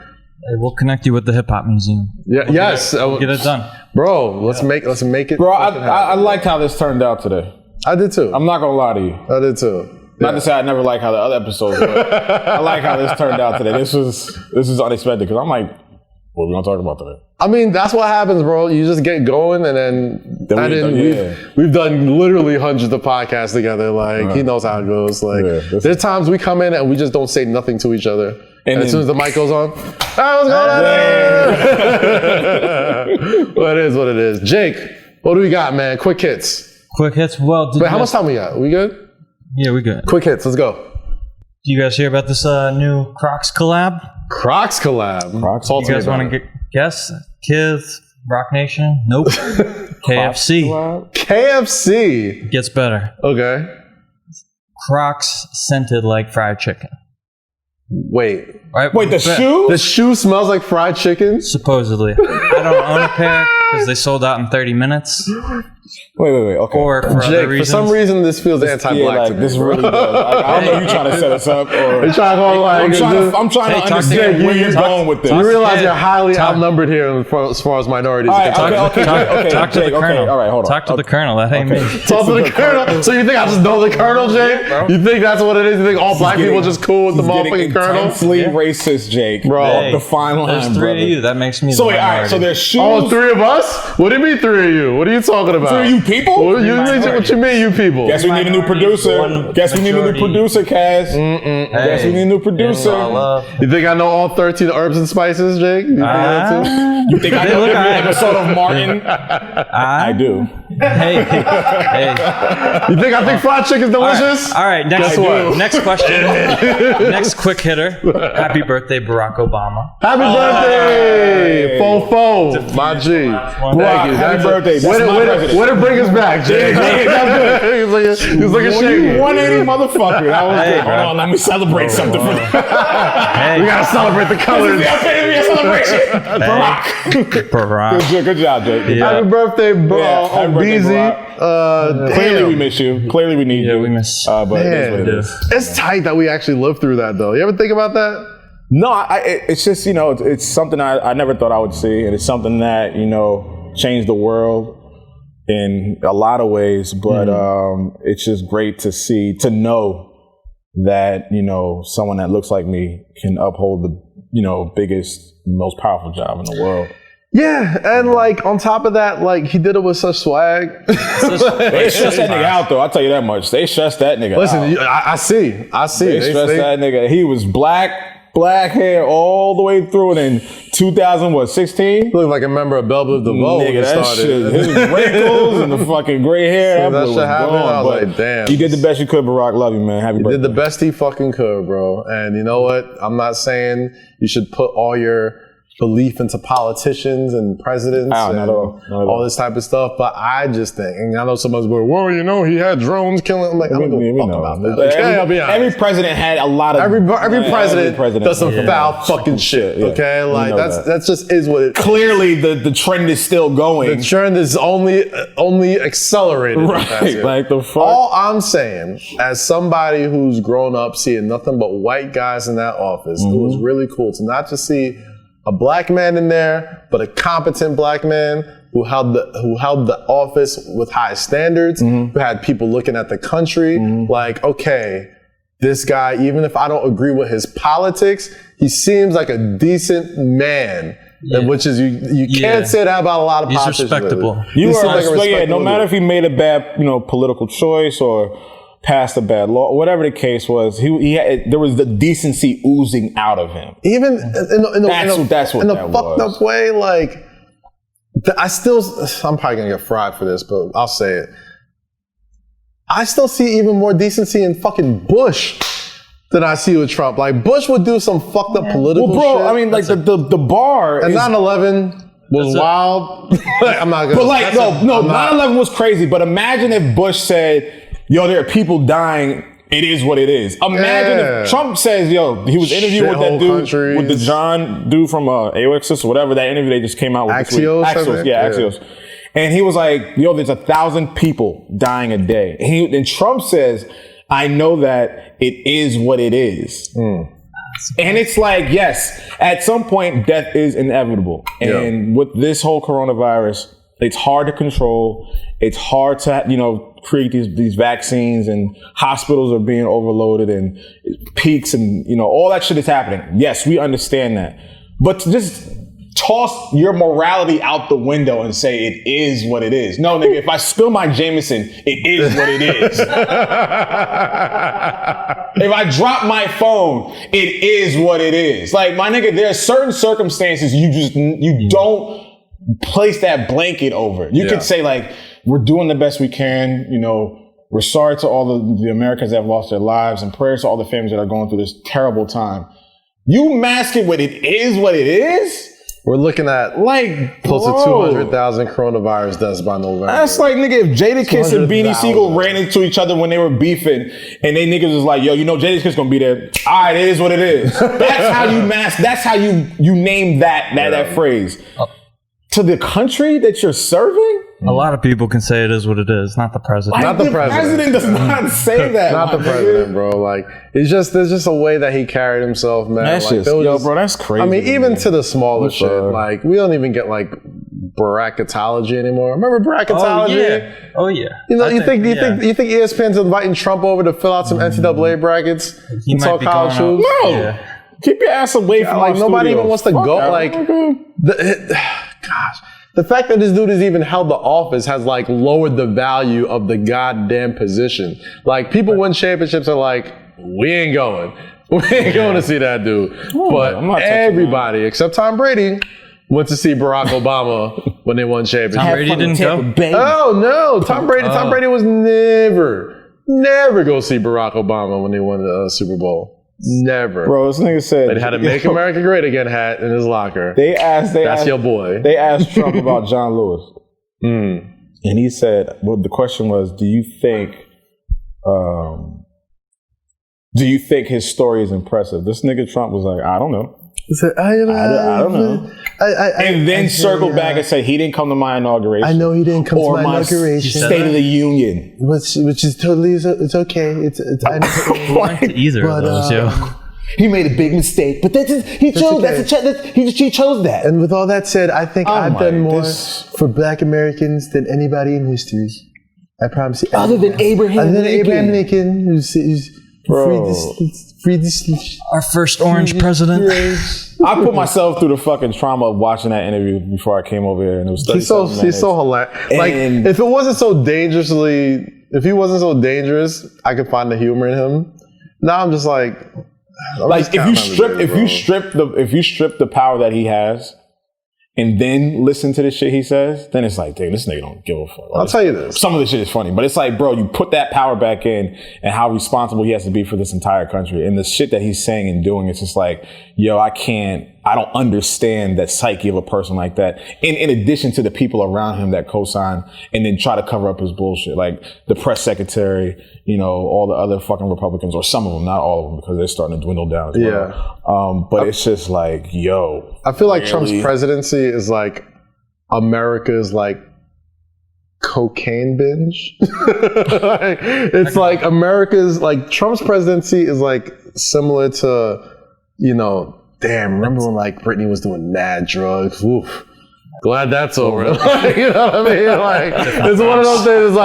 we'll connect you with the Hip Hop Museum. Yeah, we'll get it done, bro. Let's make it. Bro, I like how this turned out today. I did too. I'm not gonna lie to you. I did too. Not to say I never like how the other episodes were. I like how this turned out today. This is unexpected, because I'm like, what are we gonna talk about today? I mean, that's what happens, bro. You just get going, and then we've done literally hundreds of podcasts together. Like, he knows how it goes. Like, there's times we come in and we just don't say nothing to each other. And as soon as the mic goes on, what's going on? Well, it is what it is. Jake, what do we got, man? Quick hits. Quick hits? Well, how much time we got? We good? Yeah, we good. Quick hits, let's go. Do you guys hear about this new Crocs collab? Crocs collab? Crocs. You guys want to guess? Kids, Rock Nation? Nope. KFC. KFC? Gets better. Okay. Crocs scented like fried chicken. Wait, the shoe? The shoe smells like fried chicken? Supposedly. I don't own a pair because they sold out in 30 minutes. Wait. Okay. Or for Jake, other reasons. For some reason, this feels anti-black to me. This really does. I don't know if you're trying to set us up, or you're trying to go like. I'm trying to understand where you're going with this. You realize you're highly outnumbered here as far as minorities. Okay, talk to the Colonel. All right, hold on. Talk to the Colonel. That ain't me. Talk to the Colonel. So you think I just know the Colonel, Jake? You think that's what it is? You think all black people just cool with the motherfucking Colonel? Intensely racist, Jake. Bro, the fine line. There's three of you. That makes me. So wait, all right. So there's shoes. Oh, three of us? What do you mean three of you? What are you talking about? Three of you people? What you mean, you people? Guess we need a new producer. Guess we need a new producer, Kaz. Guess we need a new producer. You think I know all 13 herbs and spices, Jake? You think that too? You think I know every episode of Martin? I do. Hey. You think I think fried chicken's delicious? All right. Next question. Next quick hitter. Happy birthday, Barack Obama. Happy birthday! Fofo, my G. Happy birthday. Way to bring us back, Jay. He was like a shaky. 180 motherfucker. That was good. Hold on, let me celebrate something for that. We gotta celebrate the colors. Barack. Good job, Jay. Yeah. Happy birthday, bro. Happy birthday, Barack. Clearly we miss you. Clearly we need you. Yeah, we miss. But it is what it is. It's tight that we actually lived through that, though. You ever think about that? No, it's just, it's something I never thought I would see. And it's something that, changed the world in a lot of ways. But it's just great to know that, someone that looks like me can uphold the, biggest, most powerful job in the world. Yeah, and on top of that, he did it with such swag. They stressed that nigga out, though. I'll tell you that much. They stressed that nigga out. Listen, I see. They stressed that nigga. He was black hair all the way through, and in 2016? He looked like a member of Belle Biv DeVoe. Nigga, that shit, his wrinkles and the fucking gray hair. That shit happened. I was like, damn. You did the best you could, Barack. Love you, man. Happy birthday. You did the best he fucking could, bro. And you know what? I'm not saying you should put all your belief into politicians and presidents and all this type of stuff, but I just think, and I know someone's going, well, he had drones killing. I'm like, I don't give a fuck about that. Okay, every president had a lot of every president does some foul fucking shit. Yeah. Okay, that's just is what it. Clearly, the trend is still going. The trend is only accelerated. Right, like the fuck. All I'm saying, as somebody who's grown up seeing nothing but white guys in that office, it was really cool to not just see a black man in there, but a competent black man who held the office with high standards, who had people looking at the country okay, this guy, even if I don't agree with his politics, he seems like a decent man. Yeah. Which is you can't say that about a lot of politicians. He's respectable. No matter if he made a bad political choice or passed a bad law, whatever the case was, there was the decency oozing out of him. Even in a fucked up way, I'm probably gonna get fried for this, but I'll say it. I still see even more decency in fucking Bush than I see with Trump. Bush would do some fucked up political shit. Well, bro, I mean, the bar and 9/11 was wild. I'm not gonna. But 9/11 was crazy. But imagine if Bush said, yo, there are people dying. It is what it is. Imagine if Trump says, yo, he was interviewed with that dude, with the John dude from AOXis or whatever, that interview they just came out with. Axios. And he was like, yo, there's 1,000 people dying a day. And Trump says, I know that it is what it is. And it's yes, at some point, death is inevitable. And with this whole coronavirus, it's hard to control. It's hard to, create these vaccines, and hospitals are being overloaded and peaks and, all that shit is happening. Yes, we understand that. But to just toss your morality out the window and say it is what it is. No, nigga, if I spill my Jameson, it is what it is. If I drop my phone, it is what it is. My nigga, there are certain circumstances you don't place that blanket over. You could say we're doing the best we can. We're sorry to all the Americans that have lost their lives, and prayers to all the families that are going through this terrible time. You mask it with it is what it is. We're looking at close to 200,000 coronavirus deaths by November. That's nigga, if Jadakiss and Beanie Siegel ran into each other when they were beefing, and they niggas was like, yo, Jadakiss gonna be there. All right, it is what it is. That's how you mask. That's how you name that phrase. To the country that you're serving? A lot of people can say it is what it is, not the president. Not the president. The president does not say that. Not the president, bro. There's just a way that he carried himself, man. Bro, that's crazy. I mean, even to the smaller shit, we don't even get bracketology anymore. Remember bracketology? Oh yeah. You think ESPN's inviting Trump over to fill out some NCAA brackets and talk college hoops? No. Yeah. Keep your ass away from my nobody studio. even wants to go. Gosh. The fact that this dude has even held the office has lowered the value of the goddamn position. People win championships are we ain't going. We ain't going to see that dude. But everybody, except Tom Brady, went to see Barack Obama when they won championships. Tom Brady didn't go? Oh, no. Tom Brady was never go see Barack Obama when they won the Super Bowl. Never. Bro, this nigga said they had a Make America Great Again hat in his locker. They asked your boy. They asked Trump about John Lewis. And he said, well, the question was, do you think his story is impressive? This nigga Trump was like, I don't know. I don't know. And then circled back and said he didn't come to my inauguration. I know he didn't come to my inauguration. State of the Union, which is totally it's okay. It's I know. Either of those, yo. He made a big mistake, but he chose. Okay. He chose that. And with all that said, I think I've done more for Black Americans than anybody in history. I promise you. Other than Abraham Lincoln, who's freed this our first orange president. I put myself through the fucking trauma of watching that interview before I came over here, and it was 37 minutes. He's so hilarious. Like, if he wasn't so dangerous, I could find the humor in him. Now I'm just like if you strip the power that he has and then listen to the shit he says, then it's like, dude, this nigga don't give a fuck. I'll tell you this. Some of the shit is funny, but it's like, bro, you put that power back in and how responsible he has to be for this entire country. And the shit that he's saying and doing, it's just like, yo, I don't understand that psyche of a person like that. In addition to the people around him that co-sign and then try to cover up his bullshit, like the press secretary, all the other fucking Republicans, or some of them, not all of them, because they're starting to dwindle down as well. But it's just like, yo. I feel like Trump's presidency is like America's like cocaine binge. It's like America's, like Trump's presidency is like similar to, damn, remember when like Britney was doing mad drugs? Oof. Glad that's over. You know what I mean? Like, it's one of those things.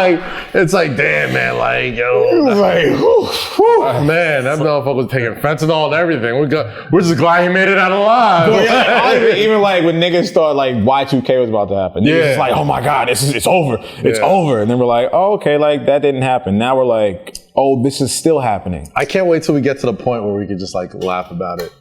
It's like, damn, man. Like, yo, man, that motherfucker was taking fentanyl and everything. We're just glad he made it out alive. Even like when niggas thought like Y2K was about to happen, it's like, oh my god, it's over, it's over. And then we're like, oh, okay, like that didn't happen. Now we're like, oh, this is still happening. I can't wait till we get to the point where we can just like laugh about it.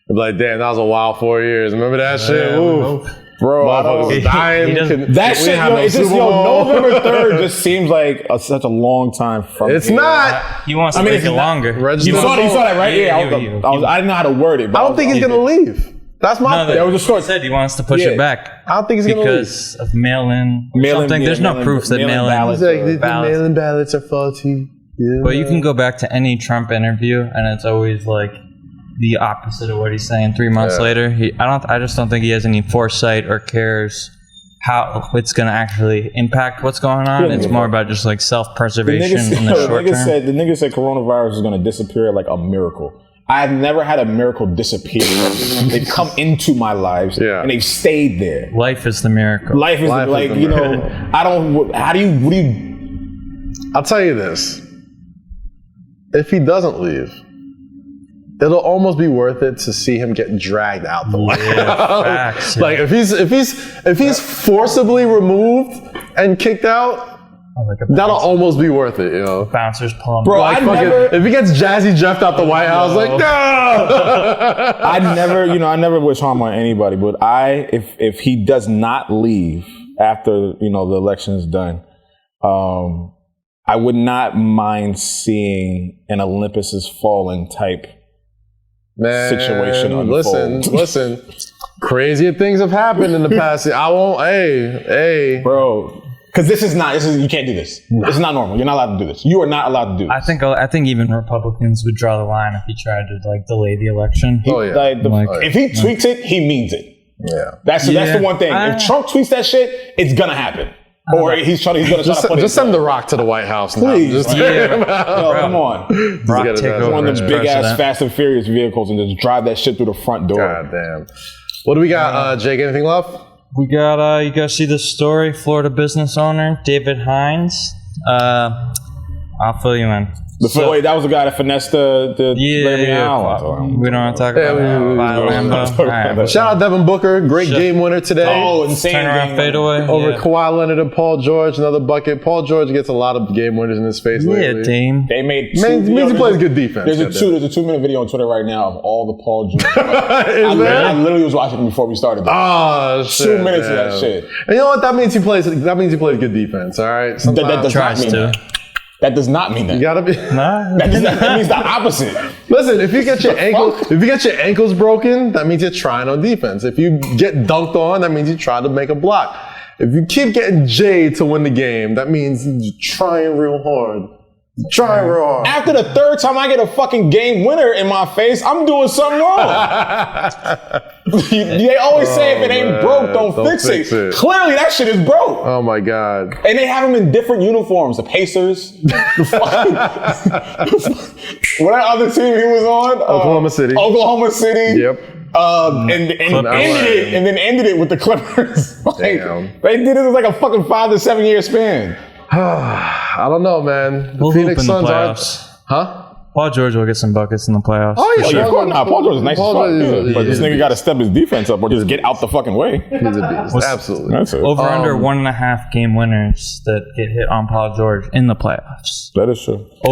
We're like, damn, that was a wild 4 years. Remember that shit? Ooh. Bro, motherfuckers dying. That shit, November 3rd just seems like such a long time from It's here. not. He wants to make it longer. You saw that, right? I didn't know how to word it. I don't think he's going to leave. That's my thing. That was a story. He said he wants to push it back. I don't think he's going to leave. Because of mail-in something. There's no proof that mail-in mail-in ballots are faulty. Yeah. But you can go back to any Trump interview, and it's always like the opposite of what he's saying 3 months later. I just don't think he has any foresight or cares how it's going to actually impact what's going on. It's more about just like self-preservation in the short term. The nigga said coronavirus is going to disappear like a miracle. I've never had a miracle disappear. They've come into my lives and they've stayed there. Life is the miracle. Life is like, I'll tell you this. If he doesn't leave, it'll almost be worth it to see him get dragged out the White House. Facts, like if he's forcibly removed and kicked out, that'll almost be worth it, Bouncers pulling. Bro, like, if he gets Jazzy Jeffed out the White House, like no. I never wish harm on anybody, but if he does not leave after the election is done, I would not mind seeing an Olympus Has Fallen type situation unfold. Listen. Crazier things have happened in the past. I won't. Hey, bro. Because you can't do this. Nah. This is not normal. You're not allowed to do this. You are not allowed to do this. I think even Republicans would draw the line if he tried to like delay the election. If he tweaks it, he means it. Yeah. That's the one thing. If Trump tweets that shit, it's gonna happen. Or he's gonna try to put it. Just send The Rock to the White House now. Please. Come on. Rock take over one of the big ass Fast and Furious vehicles and just drive that shit through the front door. God damn. What do we got, Jake? Anything left? We got, you guys see this story? Florida business owner, David Hines. I'll fill you in. Wait, that was the guy that finessed the We don't want to talk about that. Shout out Devin Booker, great game winner today. Oh, insane turnaround fadeaway over Kawhi Leonard and Paul George, another bucket. Paul George gets a lot of game winners in his face lately. Dame. They made means he plays good defense. There's a 2-minute video on Twitter right now of all the Paul George. I literally was watching him before we started. Oh, shit, 2 minutes of that shit. And you know what? That means he plays good defense. All right. That does not mean that. That does not mean that. You gotta be. That means the opposite. Listen, if you get your ankles broken, that means you're trying on defense. If you get dunked on, that means you try to make a block. If you keep getting J to win the game, that means you're trying real hard. Trying real hard. After the third time I get a fucking game winner in my face, I'm doing something wrong. They always say if it ain't broke, don't fix it. Clearly that shit is broke. Oh my God. And they have them in different uniforms. The Pacers. What that other team he was on? Oklahoma City. Oklahoma City. Yep. And ended it with the Clippers. Damn. They did it as like a fucking 5 to 7 year span. I don't know, man. The We'll Phoenix hoop in the Suns playoffs. Huh? Paul George will get some buckets in the playoffs. Oh yeah, Yeah, of course not. Paul George is nice as fuck. George But this nigga got to step his defense up or just get out the fucking way. He's a beast. Absolutely. That's it. Over under 1.5 game winners that get hit on Paul George in the playoffs. That is true. A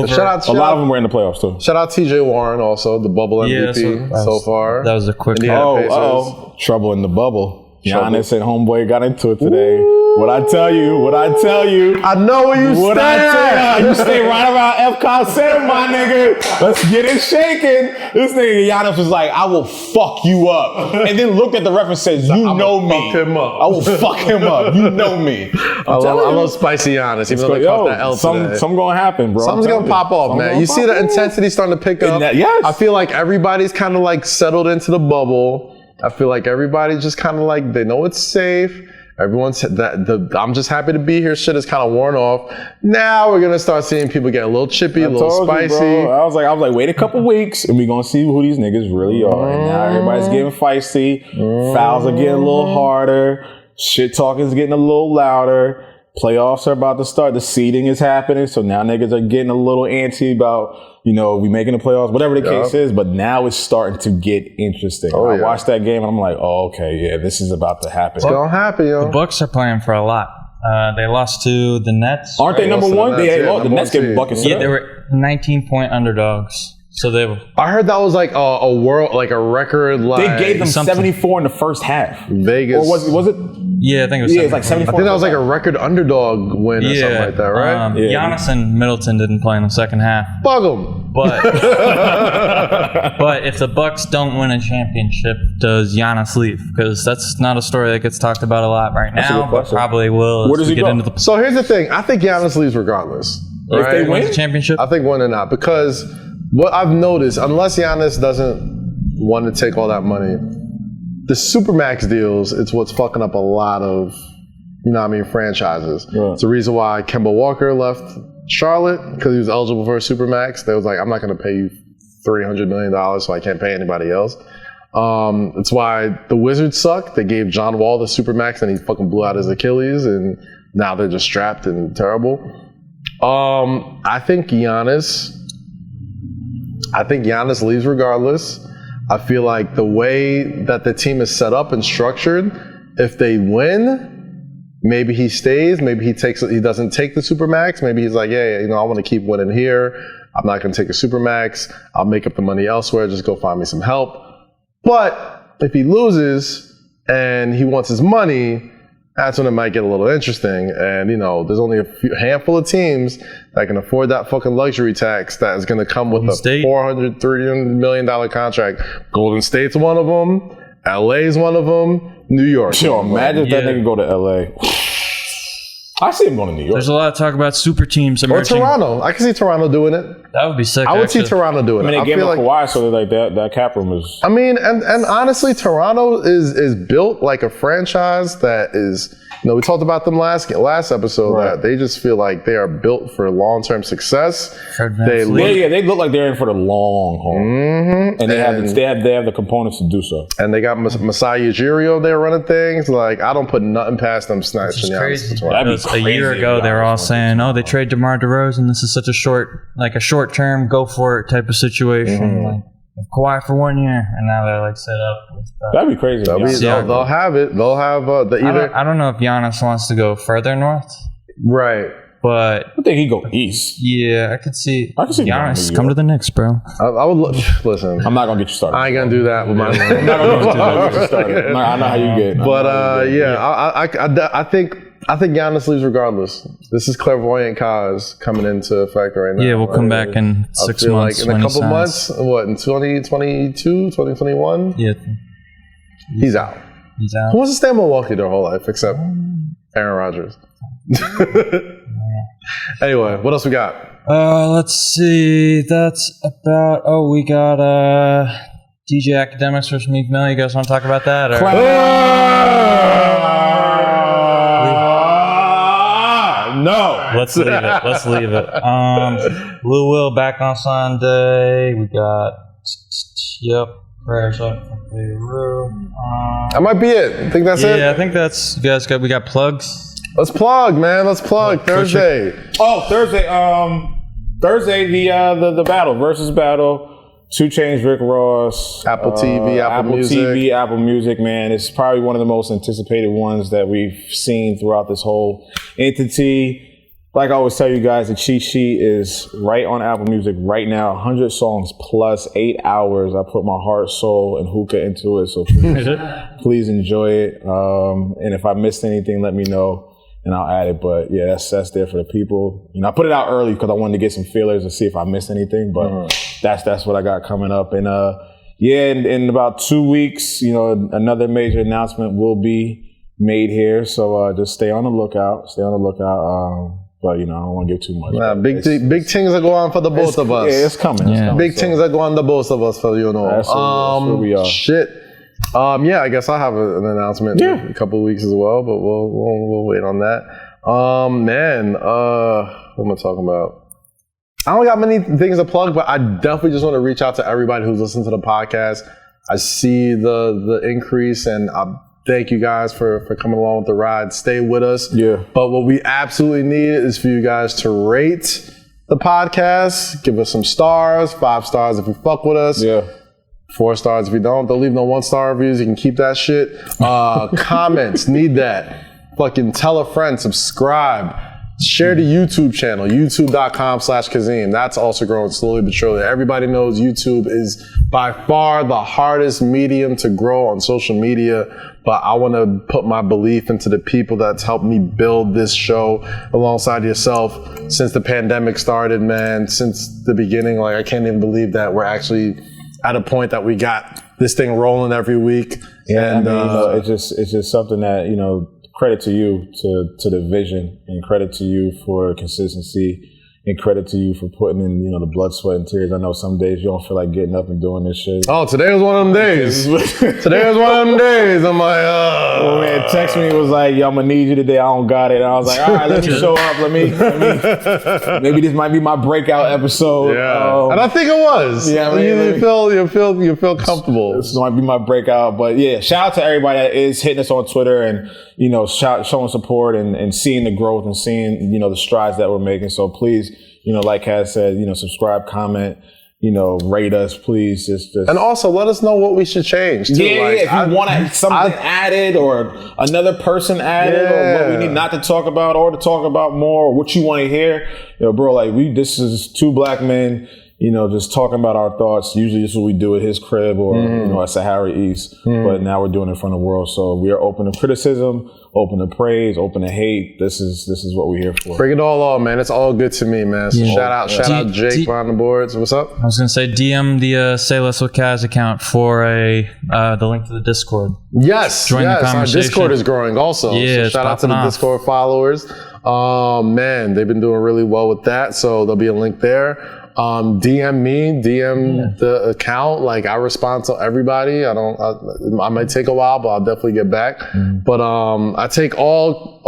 lot of them were in the playoffs too. Shout out TJ Warren also, the bubble MVP so far. That was a quick Trouble in the bubble. Giannis and homeboy got into it today. What I tell you. I know where you stand. I tell you stay right around Epcot Center, my nigga. Let's get it shaking. This nigga Giannis was like, I will fuck you up. And then looked at the ref and said, you know me. Fuck him up. I will fuck him up. You know me. I love spicy Giannis. Even though they caught that L today. Something gonna happen, bro. Something's gonna pop off, man. You see the intensity starting to pick up. Yes. I feel like everybody's kind of like settled into the bubble. I feel like everybody's just kind of like, they know it's safe. Everyone's I'm just happy to be here. Shit is kind of worn off. Now we're gonna start seeing people get a little chippy, a little spicy. I was like, wait a couple weeks and we're gonna see who these niggas really are. And now everybody's getting feisty. Fouls are getting a little harder. Shit talking is getting a little louder. Playoffs are about to start. The seeding is happening. So now niggas are getting a little antsy about, we making the playoffs, whatever the case is. But now it's starting to get interesting. I watched that game and I'm like, oh, okay, yeah, this is about to happen. It's going to happen, yo. The Bucks are playing for a lot. They lost to the Nets. Aren't they number one? The Nets get buckets. Yeah, they were 19-point underdogs. So I heard that was like a world, like a record. They gave them 74 in the first half. Vegas. Or was it? Yeah, I think it was. Yeah, it's like 74. I think that was like a record underdog win or something like that, right? Giannis and Middleton didn't play in the second half. Bug them. But if the Bucks don't win a championship, does Giannis leave? Because that's not a story that gets talked about a lot right now, but probably will. Where does he go? So here's the thing. I think Giannis leaves regardless. If they win the championship? I think win or not. Because what I've noticed, unless Giannis doesn't want to take all that money, the Supermax deals, it's what's fucking up a lot of, franchises. Right. It's the reason why Kemba Walker left Charlotte, because he was eligible for a Supermax. They was like, I'm not going to pay you $300 million, so I can't pay anybody else. It's why the Wizards suck. They gave John Wall the Supermax, and he fucking blew out his Achilles, and now they're just strapped and terrible. I think Giannis leaves regardless. I feel like the way that the team is set up and structured, if they win, maybe he stays. Maybe he doesn't take the Supermax. Maybe he's like, I want to keep winning here. I'm not going to take a Supermax. I'll make up the money elsewhere. Just go find me some help. But if he loses and he wants his money, that's when it might get a little interesting. And, there's only a handful of teams that can afford that fucking luxury tax that is going to come with a $400, $300 million contract. Golden State's one of them. LA's one of them. New York. Yo, imagine if that nigga go to LA. I see him going to New York. There's a lot of talk about super teams emerging. Or Toronto. I can see Toronto doing it. That would be sick. I would see Toronto doing it. They gave him Kawhi, so like that cap room is. And honestly, Toronto is built like a franchise that is. We talked about them last episode. Right. That they just feel like they are built for long-term success. They look like they're in for the long haul, and they have the components to do so. And they got Masai Ujiri there running things. Like I don't put nothing past them snatching the crazy. A year ago, they were all saying, "Oh, they trade DeMar DeRozan. This is such a short-term, go for it type of situation." Like, Kawhi for 1 year, and now they're like set up. That'd be crazy. They'll have it. They'll have either. I don't know if Giannis wants to go further north, right? But I think he'd go east. Yeah, I could see Giannis come to the Knicks, bro. I would listen. I'm not gonna get you started. I ain't gonna do that with my. I'm not gonna get you started. I know how you get. But I think Giannis leaves regardless. This is clairvoyant Kaz coming into effect right now. Yeah, we'll come back in 6 months. Like in a couple months, what, in 2022, 2021? Yeah. He's out. He's out. Who wants to stay in Milwaukee their whole life except Aaron Rodgers. Anyway, what else we got? Let's see. That's about. Oh, we got DJ Academics versus Meek Mill. You guys want to talk about that? Or? No. Let's leave it. Lil Will back on Sunday. We got. Prayers up for Beirut. That might be it. I think that's it. Yeah, I think that's. You guys got. We got plugs. Let's plug, man. Let's plug Thursday. Thursday. Thursday, the battle, Verzuz battle. 2 Chainz, Rick Ross. Apple TV, Apple Music. TV, Apple Music, man. It's probably one of the most anticipated ones that we've seen throughout this whole entity. Like I always tell you guys, the cheat sheet is right on Apple Music right now. 100 songs plus 8 hours. I put my heart, soul, and hookah into it. So please enjoy it. And if I missed anything, let me know and I'll add it. But yeah, that's there for the people. You know, I put it out early because I wanted to get some feelers and see if I missed anything. But that's what I got coming up. And in about 2 weeks, you know, another major announcement will be made here. So just stay on the lookout. But, you know, I don't want to give too much. Nah, big things are going on for the both of us. Yeah, it's coming. Big things are going on the both of us, for you know. That's where we are. Shit. Yeah, I guess I'll have an announcement in a couple of weeks as well, but we'll wait on that. Man, what am I talking about? I don't got many things to plug, but I definitely just want to reach out to everybody who's listening to the podcast. I see the increase, and I thank you guys for coming along with the ride. Stay with us. Yeah. But what we absolutely need is for you guys to rate the podcast. Give us some stars, 5 stars if you fuck with us. Yeah. 4 stars if you don't. Don't leave no 1-star reviews. You can keep that shit. Comments, need that. Fucking tell a friend, subscribe. Share the YouTube channel, youtube.com/Kazim. That's also growing slowly but surely. Everybody knows YouTube is by far the hardest medium to grow on social media, but I want to put my belief into the people that's helped me build this show alongside yourself since the pandemic started, man. Since the beginning, like I can't even believe that we're actually at a point that we got this thing rolling every week. Yeah, and I mean, you know, it's just something that, you know, credit to you, to the vision, and credit to you for consistency, and credit to you for putting in, you know, the blood, sweat, and tears. I know some days you don't feel like getting up and doing this shit. Oh, today was one of them days. Today was one of them days. I'm like, oh. Man, text me, was like, yo, I'm gonna need you today. I don't got it. And I was like, all right, let me show up. Let me. Maybe this might be my breakout episode. Yeah. And I think it was. Yeah, I mean, you feel comfortable. This might be my breakout. But yeah, shout out to everybody that is hitting us on Twitter and, you know, showing support and seeing the growth and seeing, you know, the strides that we're making. So please, you know, like Kaz said, you know, subscribe, comment, you know, rate us, please. Just and also let us know what we should change too. Yeah, like, if you want something added or another person added or what we need not to talk about or to talk about more or what you want to hear. You know, bro, like this is 2 black men, you know, just talking about our thoughts. Usually this is what we do at his crib or, you know, at Sahara East. But now we're doing it in front of the world. So we are open to criticism, open to praise, open to hate. This is what we're here for. Bring it all on, man. It's all good to me, man. So shout out Jake behind the boards. What's up? I was gonna say DM the Say Less with Kaz account for the link to the Discord. Yes, join the conversation. Our Discord is growing also. Yeah, so shout out to the Discord followers. Man, they've been doing really well with that. So there'll be a link there. DM me, the account. Like I respond to everybody. I might take a while, but I'll definitely get back. But I take all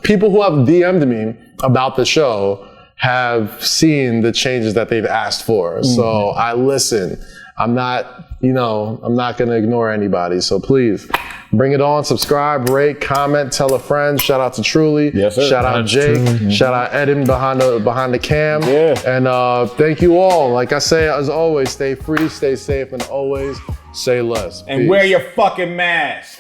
people who have DM'd me about the show have seen the changes that they've asked for. So I listen. I'm not going to ignore anybody. So please bring it on. Subscribe, rate, comment, tell a friend. Shout out to Truly. Yes, sir. Shout out Jake. Shout out Eden behind the cam. Yeah. And thank you all. Like I say, as always, stay free, stay safe, and always say less. And wear your fucking mask.